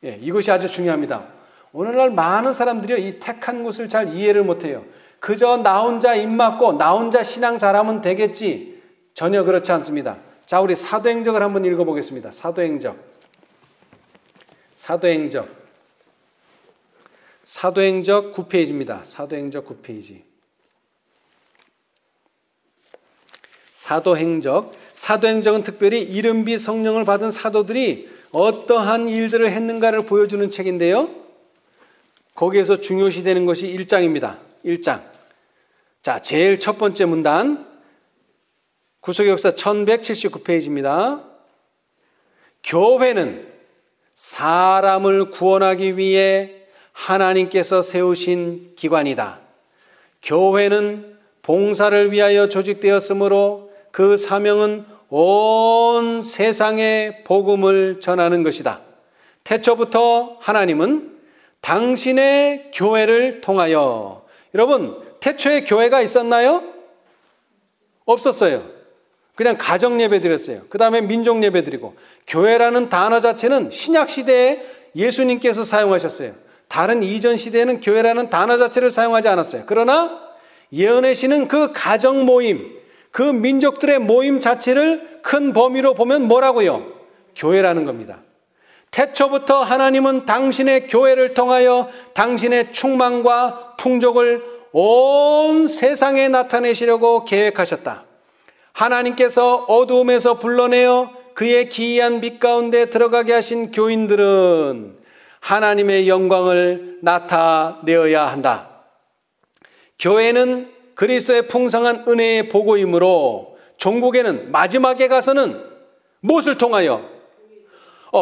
예, 이것이 아주 중요합니다. 오늘날 많은 사람들이 이 택한 곳을 잘 이해를 못해요. 그저 나 혼자 입 맞고 나 혼자 신앙 잘하면 되겠지. 전혀 그렇지 않습니다. 자, 우리 사도행적을 한번 읽어보겠습니다. 사도행적 9페이지입니다. 사도행적 9페이지. 사도행적은 특별히 이른비 성령을 받은 사도들이 어떠한 일들을 했는가를 보여주는 책인데요. 거기에서 중요시되는 것이 1장입니다. 1장. 자, 제일 첫 번째 문단, 구속의 역사 1179페이지입니다. 교회는 사람을 구원하기 위해 하나님께서 세우신 기관이다. 교회는 봉사를 위하여 조직되었으므로 그 사명은 온 세상에 복음을 전하는 것이다. 태초부터 하나님은 당신의 교회를 통하여, 여러분, 태초에 교회가 있었나요? 없었어요. 그냥 가정 예배 드렸어요. 그 다음에 민족 예배 드리고. 교회라는 단어 자체는 신약 시대에 예수님께서 사용하셨어요. 다른 이전 시대에는 교회라는 단어 자체를 사용하지 않았어요. 그러나 예언의 시는 그 가정 모임, 그 민족들의 모임 자체를 큰 범위로 보면 뭐라고요? 교회라는 겁니다. 태초부터 하나님은 당신의 교회를 통하여 당신의 충만과 풍족을 온 세상에 나타내시려고 계획하셨다. 하나님께서 어두움에서 불러내어 그의 기이한 빛 가운데 들어가게 하신 교인들은 하나님의 영광을 나타내어야 한다. 교회는 그리스도의 풍성한 은혜의 보고이므로 종국에는 마지막에 가서는 무엇을 통하여?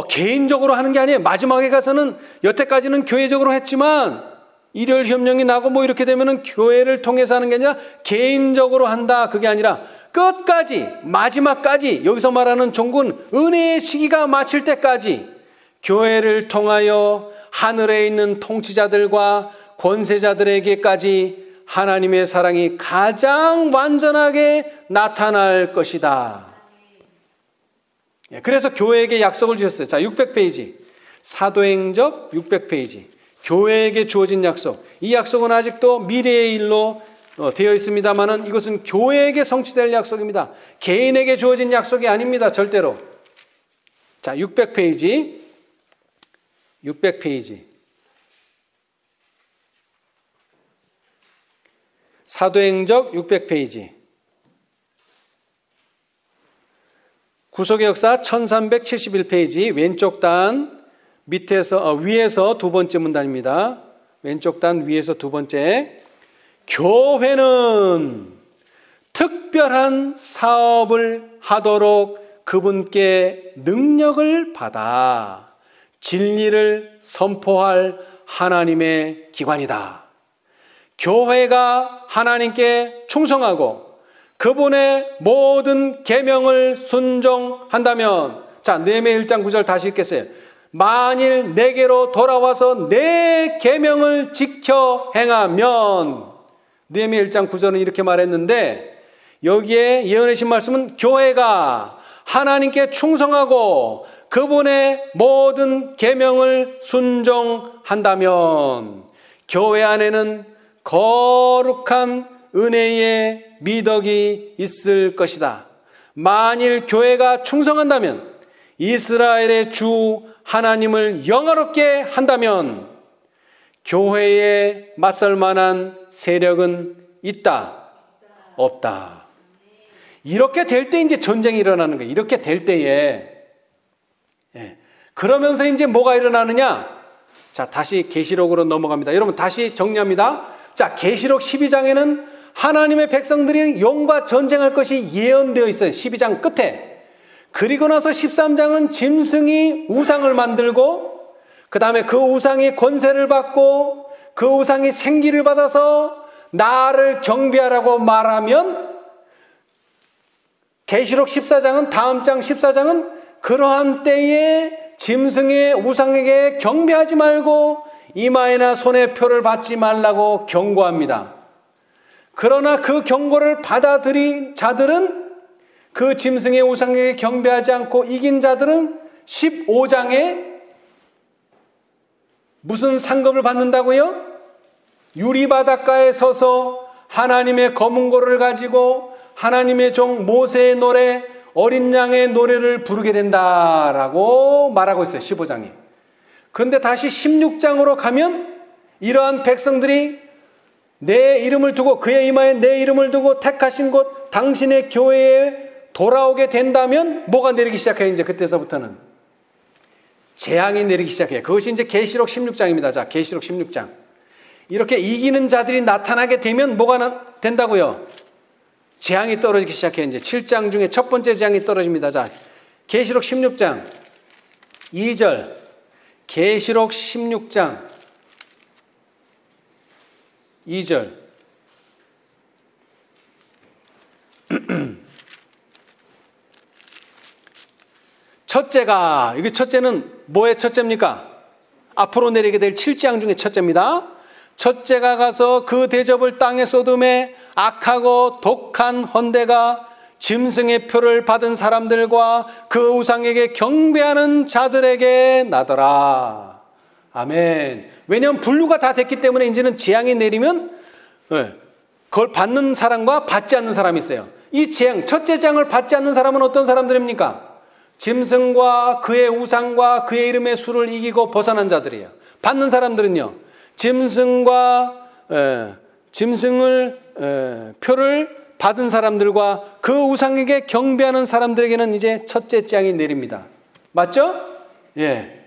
개인적으로 하는 게 아니에요. 마지막에 가서는 여태까지는 교회적으로 했지만 일요일 협령이 나고 뭐 이렇게 되면은 교회를 통해서 하는 게 아니라 개인적으로 한다. 그게 아니라 끝까지, 마지막까지, 여기서 말하는 종국은 은혜의 시기가 마칠 때까지 교회를 통하여 하늘에 있는 통치자들과 권세자들에게까지 하나님의 사랑이 가장 완전하게 나타날 것이다. 그래서 교회에게 약속을 주셨어요. 자, 600페이지. 사도행적 600페이지. 교회에게 주어진 약속. 이 약속은 아직도 미래의 일로 되어 있습니다만은 이것은 교회에게 성취될 약속입니다. 개인에게 주어진 약속이 아닙니다. 절대로. 자, 600페이지. 600페이지. 사도행적 600페이지. 구속의 역사 1371페이지 왼쪽 단 위에서 두 번째 문단입니다. 왼쪽 단 위에서 두 번째. 교회는 특별한 사업을 하도록 그분께 능력을 받아 진리를 선포할 하나님의 기관이다. 교회가 하나님께 충성하고 그분의 모든 계명을 순종한다면, 자, 느헤미야 1장 9절 다시 읽겠어요. 만일 내게로 돌아와서 내 계명을 지켜 행하면, 느헤미야 1장 9절은 이렇게 말했는데 여기에 예언의 신 말씀은 교회가 하나님께 충성하고 그분의 모든 계명을 순종한다면 교회 안에는 거룩한 은혜의 미덕이 있을 것이다. 만일 교회가 충성한다면, 이스라엘의 주 하나님을 영화롭게 한다면 교회에 맞설 만한 세력은 있다? 없다. 이렇게 될 때 이제 전쟁이 일어나는 거예요. 이렇게 될 때에. 그러면서 이제 뭐가 일어나느냐? 자, 다시 계시록으로 넘어갑니다. 여러분 다시 정리합니다. 자, 계시록 12장에는 하나님의 백성들이 용과 전쟁할 것이 예언되어 있어요. 12장 끝에. 그리고 나서 13장은 짐승이 우상을 만들고 그 다음에 그 우상이 권세를 받고 그 우상이 생기를 받아서 나를 경배하라고 말하면, 계시록 14장은, 다음 장 14장은 그러한 때에 짐승의 우상에게 경배하지 말고 이마에나 손에 표를 받지 말라고 경고합니다. 그러나 그 경고를 받아들인 자들은, 그 짐승의 우상에게 경배하지 않고 이긴 자들은 15장에 무슨 상급을 받는다고요? 유리바닷가에 서서 하나님의 검은고를 가지고 하나님의 종 모세의 노래, 어린 양의 노래를 부르게 된다라고 말하고 있어요. 15장에. 그런데 다시 16장으로 가면 이러한 백성들이 내 이름을 두고, 그의 이마에 내 이름을 두고 택하신 곳 당신의 교회에 돌아오게 된다면 뭐가 내리기 시작해요? 이제 그때서부터는 재앙이 내리기 시작해요. 그것이 이제 계시록 16장입니다. 자, 계시록 16장. 이렇게 이기는 자들이 나타나게 되면 뭐가 된다고요? 재앙이 떨어지기 시작해요. 이제 7장 중에 첫 번째 재앙이 떨어집니다. 자, 계시록 16장 2절. 계시록 16장 2절. 첫째가, 이게 첫째는 뭐의 첫째입니까? 앞으로 내리게 될 7장 중에 첫째입니다. 첫째가 가서 그 대접을 땅에 쏟음에 악하고 독한 헌대가 짐승의 표를 받은 사람들과 그 우상에게 경배하는 자들에게 나더라. 아멘. 왜냐하면 분류가 다 됐기 때문에 이제는 재앙이 내리면 그걸 받는 사람과 받지 않는 사람이 있어요. 이 재앙, 첫째 재앙을 받지 않는 사람은 어떤 사람들입니까? 짐승과 그의 우상과 그의 이름의 수를 이기고 벗어난 자들이에요. 받는 사람들은요, 짐승과 짐승을 표를 받은 사람들과 그 우상에게 경배하는 사람들에게는 이제 첫째 재앙이 내립니다. 맞죠? 예.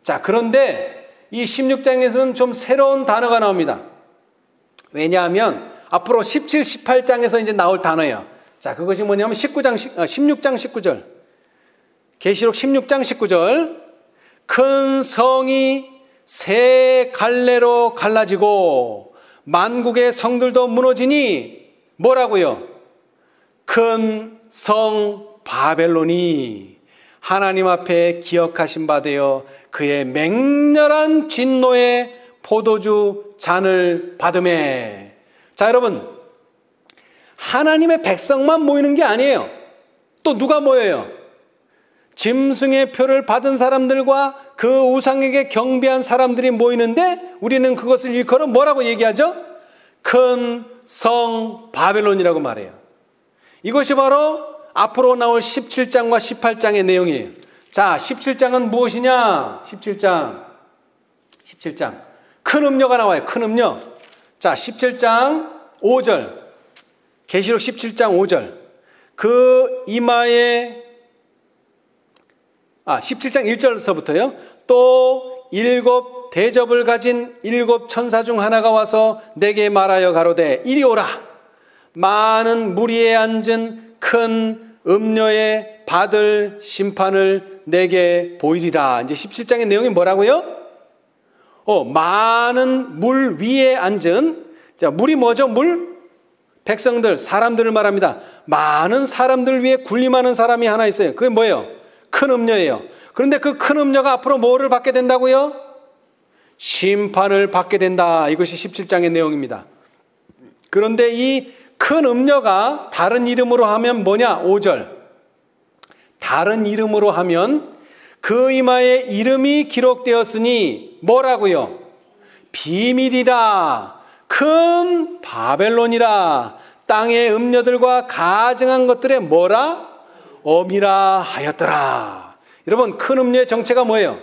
자, 그런데 이 16장에서는 좀 새로운 단어가 나옵니다. 왜냐하면 앞으로 17, 18장에서 이제 나올 단어예요. 자, 그것이 뭐냐면 16장 19절. 계시록 16장 19절. 큰 성이 세 갈래로 갈라지고 만국의 성들도 무너지니 뭐라고요? 큰 성 바벨론이 하나님 앞에 기억하신 바 되어 그의 맹렬한 진노의 포도주 잔을 받음에. 자, 여러분, 하나님의 백성만 모이는 게 아니에요. 또 누가 모여요? 짐승의 표를 받은 사람들과 그 우상에게 경배한 사람들이 모이는데 우리는 그것을 일컬어 뭐라고 얘기하죠? 큰 성 바벨론이라고 말해요. 이것이 바로 앞으로 나올 17장과 18장의 내용이에요. 자, 17장은 무엇이냐? 17장 큰 음료가 나와요. 큰 음료. 자, 17장 5절. 계시록 17장 5절. 그 이마에 17장 1절서부터요. 또 일곱 대접을 가진 일곱 천사 중 하나가 와서 내게 말하여 가로되 이리 오라. 많은 무리에 앉은 큰 음녀의 받을 심판을 내게 보이리라. 이제 17장의 내용이 뭐라고요? 많은 물 위에 앉은, 자, 물이 뭐죠? 물? 백성들, 사람들을 말합니다. 많은 사람들 위에 군림하는 사람이 하나 있어요. 그게 뭐예요? 큰 음녀예요. 그런데 그 큰 음녀가 앞으로 뭐를 받게 된다고요? 심판을 받게 된다. 이것이 17장의 내용입니다. 그런데 이 큰 음녀가 다른 이름으로 하면 뭐냐? 5절. 다른 이름으로 하면 그 이마에 이름이 기록되었으니 뭐라고요? 비밀이라, 큰 바벨론이라, 땅의 음녀들과 가증한 것들의 뭐라? 어미라 하였더라. 여러분, 큰 음녀의 정체가 뭐예요?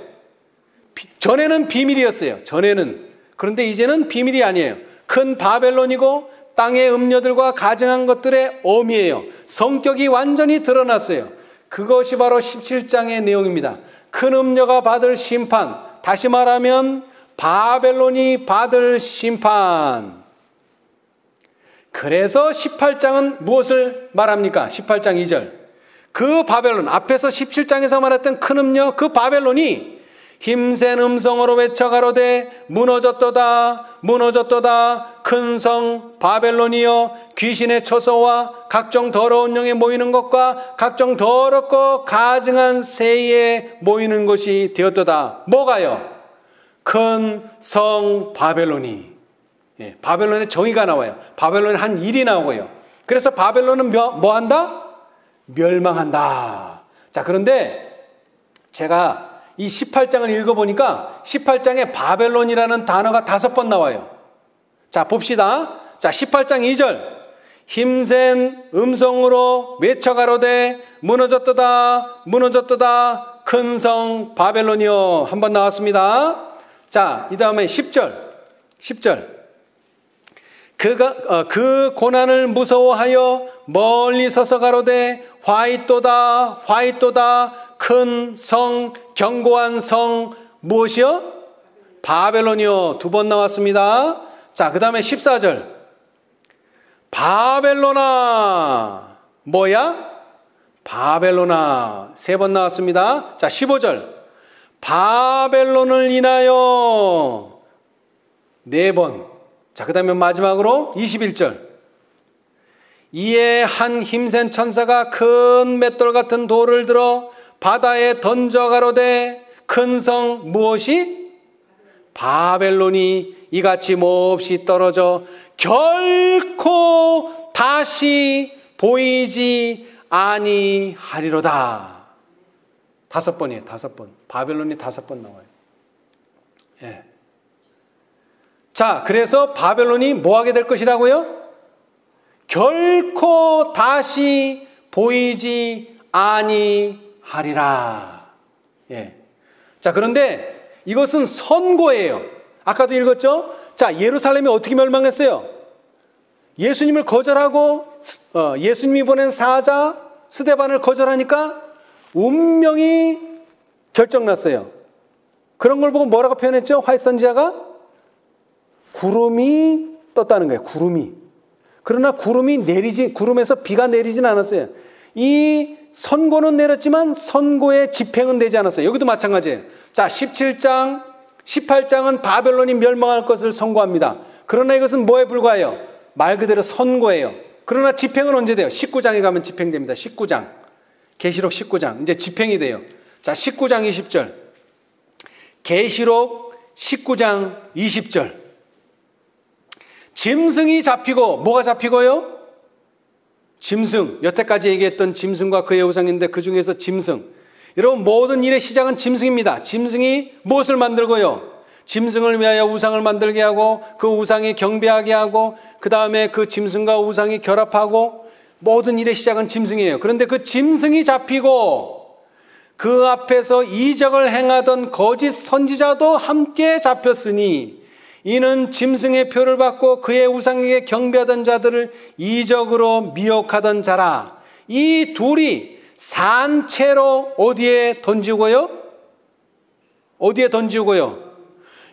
전에는 비밀이었어요. 전에는. 그런데 이제는 비밀이 아니에요. 큰 바벨론이고 땅의 음녀들과 가증한 것들의 어미예요. 성격이 완전히 드러났어요. 그것이 바로 17장의 내용입니다. 큰 음녀가 받을 심판, 다시 말하면 바벨론이 받을 심판. 그래서 18장은 무엇을 말합니까? 18장 2절. 그 바벨론, 앞에서 17장에서 말했던 큰 음녀, 그 바벨론이 힘센 음성으로 외쳐 가로되 무너졌도다 무너졌도다 큰 성 바벨론이여 귀신의 처소와 각종 더러운 영에 모이는 것과 각종 더럽고 가증한 새에 모이는 것이 되었도다. 뭐가요? 큰 성 바벨론이. 바벨론의 정의가 나와요. 바벨론의 한 일이 나오고요. 그래서 바벨론은 뭐한다? 멸망한다. 자, 그런데 제가 이 18장을 읽어보니까 18장에 바벨론이라는 단어가 5번 나와요. 자, 봅시다. 자, 18장 2절. 힘센 음성으로 외쳐 가로되 무너졌도다 무너졌도다 큰 성 바벨론이여. 한 번 나왔습니다. 자, 이 다음에 10절. 그 고난을 무서워하여 멀리 서서 가로되 화이또다 화이또다 큰 성 견고한 성 무엇이요? 바벨론이요. 2번 나왔습니다. 자, 그 다음에 14절 바벨론아 뭐야? 바벨론아 3번 나왔습니다. 자, 15절 바벨론을 인하여 4번. 자, 그 다음에 마지막으로 21절 이에 한 힘센 천사가 큰 맷돌 같은 돌을 들어 바다에 던져 가로되 큰 성 무엇이? 바벨론이 이같이 몹시 떨어져 결코 다시 보이지 아니하리로다. 5번이에요. 5번. 바벨론이 5번 나와요. 예. 자, 그래서 바벨론이 뭐 하게 될 것이라고요? 결코 다시 보이지 아니하리라. 예. 자, 그런데 이것은 선고예요. 아까도 읽었죠? 자, 예루살렘이 어떻게 멸망했어요? 예수님을 거절하고 예수님이 보낸 사자 스데반을 거절하니까 운명이 결정났어요. 그런 걸 보고 뭐라고 표현했죠? 화이트 선지자가 구름이 떴다는 거예요. 구름이. 그러나 구름에서 비가 내리진 않았어요. 이 선고는 내렸지만 선고의 집행은 되지 않았어요. 여기도 마찬가지예요. 자, 17장, 18장은 바벨론이 멸망할 것을 선고합니다. 그러나 이것은 뭐에 불과해요? 말 그대로 선고예요. 그러나 집행은 언제 돼요? 19장에 가면 집행됩니다. 19장. 계시록 19장. 이제 집행이 돼요. 자, 19장 20절. 계시록 19장 20절. 짐승이 잡히고 뭐가 잡히고요? 짐승. 여태까지 얘기했던 짐승과 그의 우상인데 그 중에서 짐승. 여러분 모든 일의 시작은 짐승입니다. 짐승이 무엇을 만들고요? 짐승을 위하여 우상을 만들게 하고 그 우상이 경배하게 하고 그 다음에 그 짐승과 우상이 결합하고 모든 일의 시작은 짐승이에요. 그런데 그 짐승이 잡히고 그 앞에서 이적을 행하던 거짓 선지자도 함께 잡혔으니 이는 짐승의 표를 받고 그의 우상에게 경배하던 자들을 이적으로 미혹하던 자라. 이 둘이 산채로 어디에 던지고요? 어디에 던지고요?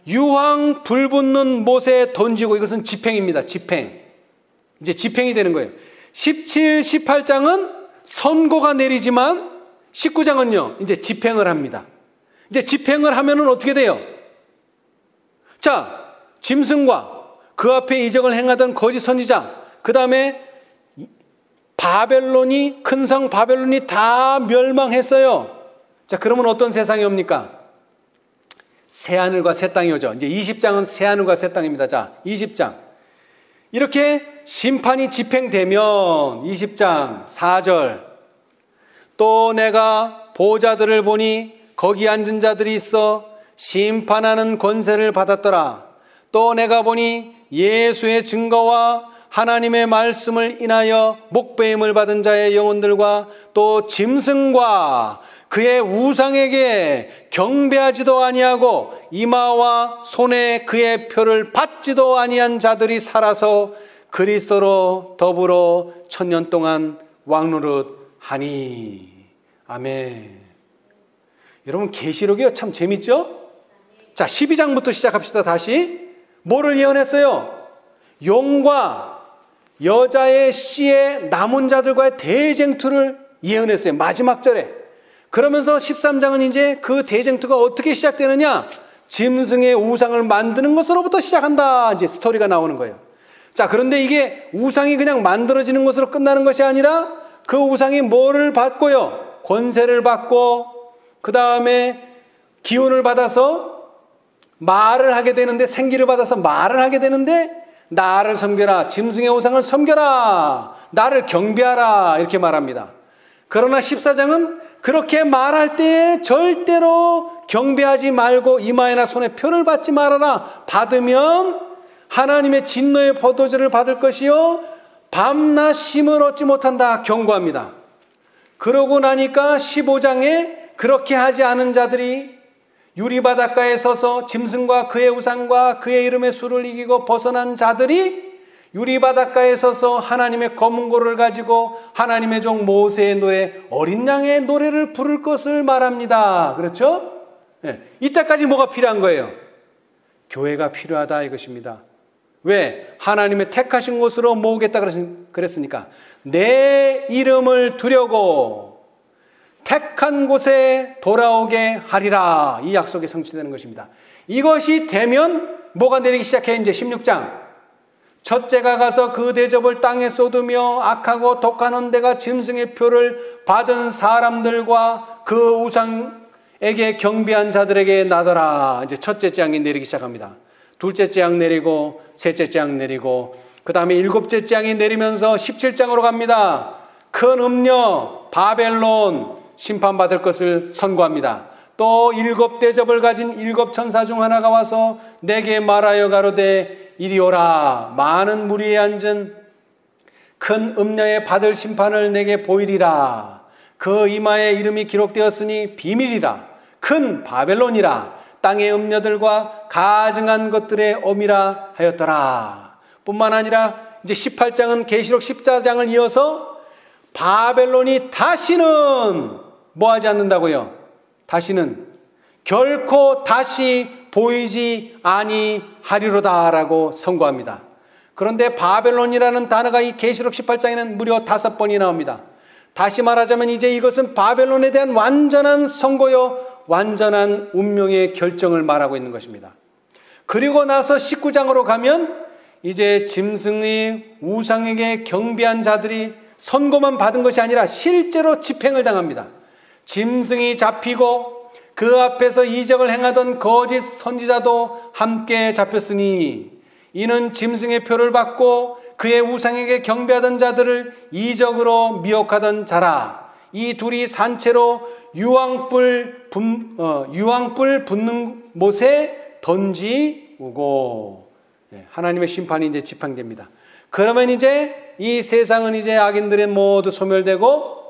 유황 불붙는 못에 던지고. 이것은 집행입니다. 집행. 이제 집행이 되는 거예요. 17, 18장은 선고가 내리지만 19장은요 이제 집행을 합니다. 이제 집행을 하면은 어떻게 돼요? 자, 짐승과 그 앞에 이적을 행하던 거짓 선지자, 그 다음에 바벨론이, 큰 성 바벨론이 다 멸망했어요. 자, 그러면 어떤 세상이 옵니까? 새하늘과 새 땅이 오죠. 이제 20장은 새하늘과 새 땅입니다. 자, 20장. 이렇게 심판이 집행되면 20장 4절. 또 내가 보좌들을 보니 거기 앉은 자들이 있어 심판하는 권세를 받았더라. 또 내가 보니 예수의 증거와 하나님의 말씀을 인하여 목배임을 받은 자의 영혼들과 또 짐승과 그의 우상에게 경배하지도 아니하고 이마와 손에 그의 표를 받지도 아니한 자들이 살아서 그리스도로 더불어 1000년 동안 왕노릇하니. 아멘. 여러분 계시록이요 참 재밌죠? 자, 12장부터 시작합시다. 다시. 뭐를 예언했어요? 용과 여자의 씨의 남은 자들과의 대쟁투를 예언했어요. 마지막 절에. 그러면서 13장은 이제 그 대쟁투가 어떻게 시작되느냐? 짐승의 우상을 만드는 것으로부터 시작한다. 이제 스토리가 나오는 거예요. 자, 그런데 이게 우상이 그냥 만들어지는 것으로 끝나는 것이 아니라 그 우상이 뭐를 받고요? 권세를 받고 그 다음에 기운을 받아서 말을 하게 되는데, 생기를 받아서 말을 하게 되는데, 나를 섬겨라, 짐승의 우상을 섬겨라, 나를 경배하라, 이렇게 말합니다. 그러나 14장은 그렇게 말할 때 절대로 경배하지 말고 이마에나 손에 표를 받지 말아라. 받으면 하나님의 진노의 포도주를 받을 것이요 밤낮 쉼을 얻지 못한다 경고합니다. 그러고 나니까 15장에 그렇게 하지 않은 자들이 유리바닷가에 서서 짐승과 그의 우상과 그의 이름의 수를 이기고 벗어난 자들이 유리바닷가에 서서 하나님의 검은고를 가지고 하나님의 종 모세의 노래, 어린 양의 노래를 부를 것을 말합니다. 그렇죠? 네. 이때까지 뭐가 필요한 거예요? 교회가 필요하다 이것입니다. 왜? 하나님의 택하신 곳으로 모으겠다 그랬으니까. 내 이름을 두려고 택한 곳에 돌아오게 하리라. 이 약속이 성취되는 것입니다. 이것이 되면 뭐가 내리기 시작해? 이제 16장. 첫째가 가서 그 대접을 땅에 쏟으며 악하고 독하는 데가 짐승의 표를 받은 사람들과 그 우상에게 경배한 자들에게 나더라. 이제 첫째 재앙이 내리기 시작합니다. 둘째 재앙 내리고 셋째 재앙 내리고 그 다음에 일곱째 재앙이 내리면서 17장으로 갑니다. 큰 음녀 바벨론 심판받을 것을 선고합니다. 또 일곱 대접을 가진 일곱 천사 중 하나가 와서 내게 말하여 가로되 이리 오라. 많은 무리에 앉은 큰 음녀의 받을 심판을 내게 보이리라. 그 이마에 이름이 기록되었으니 비밀이라. 큰 바벨론이라. 땅의 음녀들과 가증한 것들의 엄이라 하였더라. 뿐만 아니라 이제 18장은 계시록 14장을 이어서 바벨론이 다시는 뭐하지 않는다고요? 다시는 결코 다시 보이지 아니하리로다라고 선고합니다. 그런데 바벨론이라는 단어가 이 계시록 18장에는 무려 5번이 나옵니다. 다시 말하자면 이제 이것은 바벨론에 대한 완전한 선고요, 완전한 운명의 결정을 말하고 있는 것입니다. 그리고 나서 19장으로 가면 이제 짐승의 우상에게 경배한 자들이 선고만 받은 것이 아니라 실제로 집행을 당합니다. 짐승이 잡히고 그 앞에서 이적을 행하던 거짓 선지자도 함께 잡혔으니 이는 짐승의 표를 받고 그의 우상에게 경배하던 자들을 이적으로 미혹하던 자라. 이 둘이 산채로 유황불 붙는 못에 던지우고. 하나님의 심판이 이제 집행됩니다. 그러면 이제 이 세상은 이제 악인들의 모두 소멸되고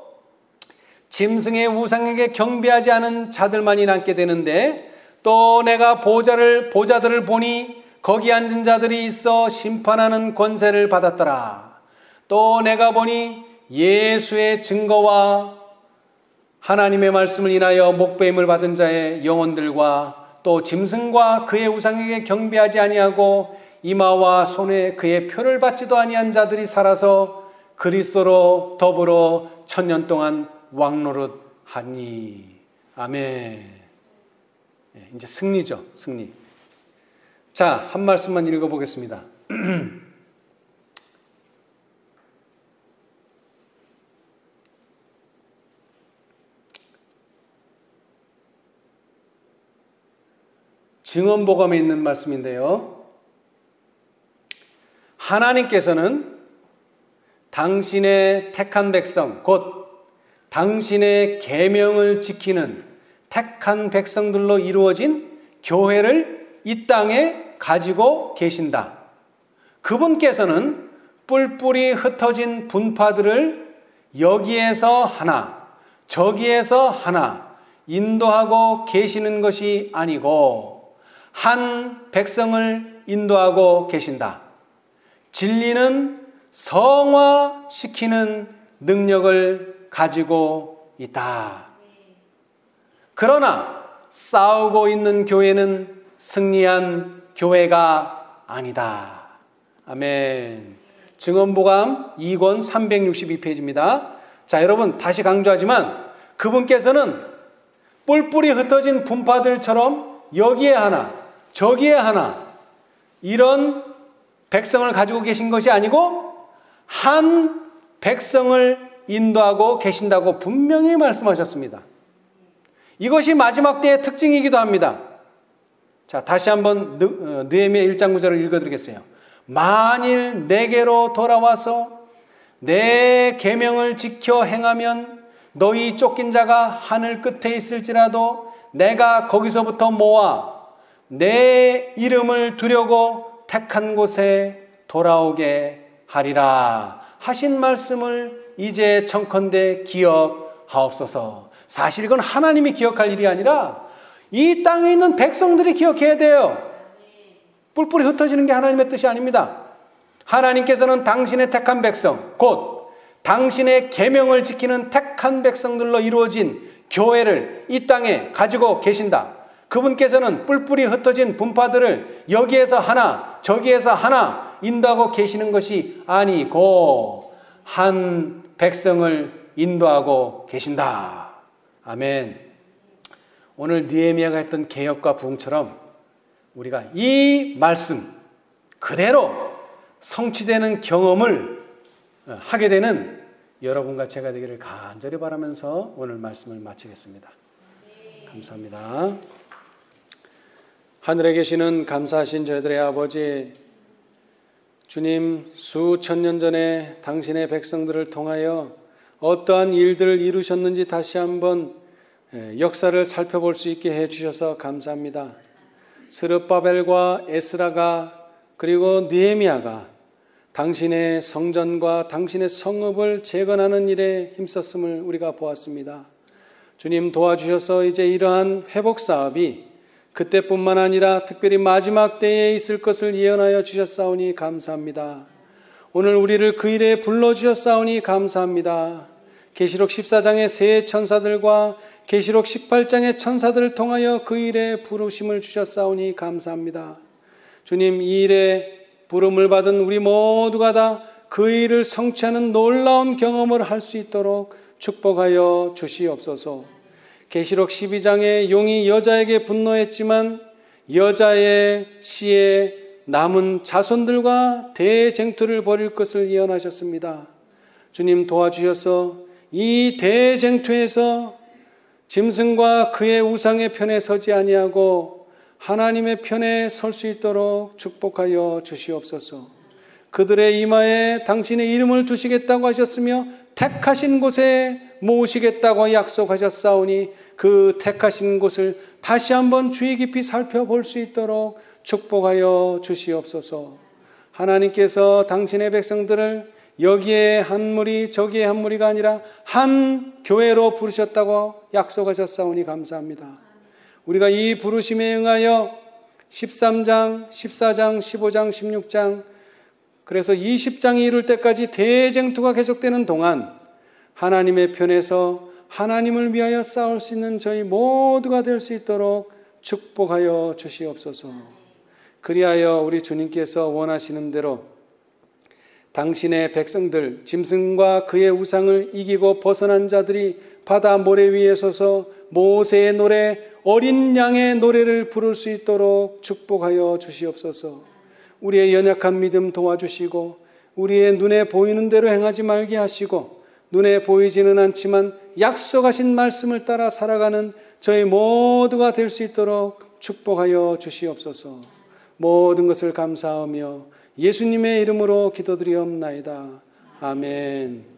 짐승의 우상에게 경배하지 않은 자들만이 남게 되는데, 또 내가 보자들을 보니 거기 앉은 자들이 있어 심판하는 권세를 받았더라. 또 내가 보니 예수의 증거와 하나님의 말씀을 인하여 목배임을 받은 자의 영혼들과 또 짐승과 그의 우상에게 경배하지 아니하고 이마와 손에 그의 표를 받지도 아니한 자들이 살아서 그리스도로 더불어 1000년 동안 왕노릇하니. 아멘. 이제 승리죠, 승리. 자, 한 말씀만 읽어보겠습니다. 증언복음에 있는 말씀인데요. 하나님께서는 당신의 택한 백성, 곧 당신의 계명을 지키는 택한 백성들로 이루어진 교회를 이 땅에 가지고 계신다. 그분께서는 뿔뿔이 흩어진 분파들을 여기에서 하나, 저기에서 하나 인도하고 계시는 것이 아니고 한 백성을 인도하고 계신다. 진리는 성화시키는 능력을 가지고 있다. 그러나 싸우고 있는 교회는 승리한 교회가 아니다. 아멘. 증언복음 2권 362페이지입니다. 자, 여러분 다시 강조하지만 그분께서는 뿔뿔이 흩어진 분파들처럼 여기에 하나, 저기에 하나 이런 백성을 가지고 계신 것이 아니고 한 백성을 인도하고 계신다고 분명히 말씀하셨습니다. 이것이 마지막 때의 특징이기도 합니다. 자, 다시 한번 느헤미야 1장 9절을 읽어드리겠어요. 만일 내게로 돌아와서 내 계명을 지켜 행하면 너희 쫓긴 자가 하늘 끝에 있을지라도 내가 거기서부터 모아 내 이름을 두려고 택한 곳에 돌아오게 하리라 하신 말씀을 이제 청컨대 기억하옵소서. 사실 이건 하나님이 기억할 일이 아니라 이 땅에 있는 백성들이 기억해야 돼요. 뿔뿔이 흩어지는 게 하나님의 뜻이 아닙니다. 하나님께서는 당신의 택한 백성, 곧 당신의 계명을 지키는 택한 백성들로 이루어진 교회를 이 땅에 가지고 계신다. 그분께서는 뿔뿔이 흩어진 분파들을 여기에서 하나 저기에서 하나 인도하고 계시는 것이 아니고 한 백성을 인도하고 계신다. 아멘. 오늘 느헤미야가 했던 개혁과 부흥처럼 우리가 이 말씀 그대로 성취되는 경험을 하게 되는 여러분과 제가 되기를 간절히 바라면서 오늘 말씀을 마치겠습니다. 감사합니다. 하늘에 계시는 감사하신 저희들의 아버지, 주님, 수천 년 전에 당신의 백성들을 통하여 어떠한 일들을 이루셨는지 다시 한번 역사를 살펴볼 수 있게 해주셔서 감사합니다. 스룹바벨과 에스라가 그리고 느헤미야가 당신의 성전과 당신의 성읍을 재건하는 일에 힘썼음을 우리가 보았습니다. 주님, 도와주셔서 이제 이러한 회복 사업이 그때뿐만 아니라 특별히 마지막 때에 있을 것을 예언하여 주셨사오니 감사합니다. 오늘 우리를 그 일에 불러주셨사오니 감사합니다. 계시록 14장의 세 천사들과 계시록 18장의 천사들을 통하여 그 일에 부르심을 주셨사오니 감사합니다. 주님, 이 일에 부름을 받은 우리 모두가 다 그 일을 성취하는 놀라운 경험을 할 수 있도록 축복하여 주시옵소서. 계시록 12장에 용이 여자에게 분노했지만 여자의 씨에 남은 자손들과 대쟁투를 벌일 것을 예언하셨습니다. 주님, 도와주셔서 이 대쟁투에서 짐승과 그의 우상의 편에 서지 아니하고 하나님의 편에 설 수 있도록 축복하여 주시옵소서. 그들의 이마에 당신의 이름을 두시겠다고 하셨으며 택하신 곳에 모으시겠다고 약속하셨사오니 그 택하신 곳을 다시 한번 주의 깊이 살펴볼 수 있도록 축복하여 주시옵소서. 하나님께서 당신의 백성들을 여기에 한 무리 저기에 한 무리가 아니라 한 교회로 부르셨다고 약속하셨사오니 감사합니다. 우리가 이 부르심에 응하여 13장, 14장, 15장, 16장 그래서 20장이 이룰 때까지 대쟁투가 계속되는 동안 하나님의 편에서 하나님을 위하여 싸울 수 있는 저희 모두가 될 수 있도록 축복하여 주시옵소서. 그리하여 우리 주님께서 원하시는 대로 당신의 백성들, 짐승과 그의 우상을 이기고 벗어난 자들이 바다 모래 위에 서서 모세의 노래, 어린 양의 노래를 부를 수 있도록 축복하여 주시옵소서. 우리의 연약한 믿음 도와주시고 우리의 눈에 보이는 대로 행하지 말게 하시고 눈에 보이지는 않지만 약속하신 말씀을 따라 살아가는 저희 모두가 될 수 있도록 축복하여 주시옵소서. 모든 것을 감사하며 예수님의 이름으로 기도드리옵나이다. 아멘.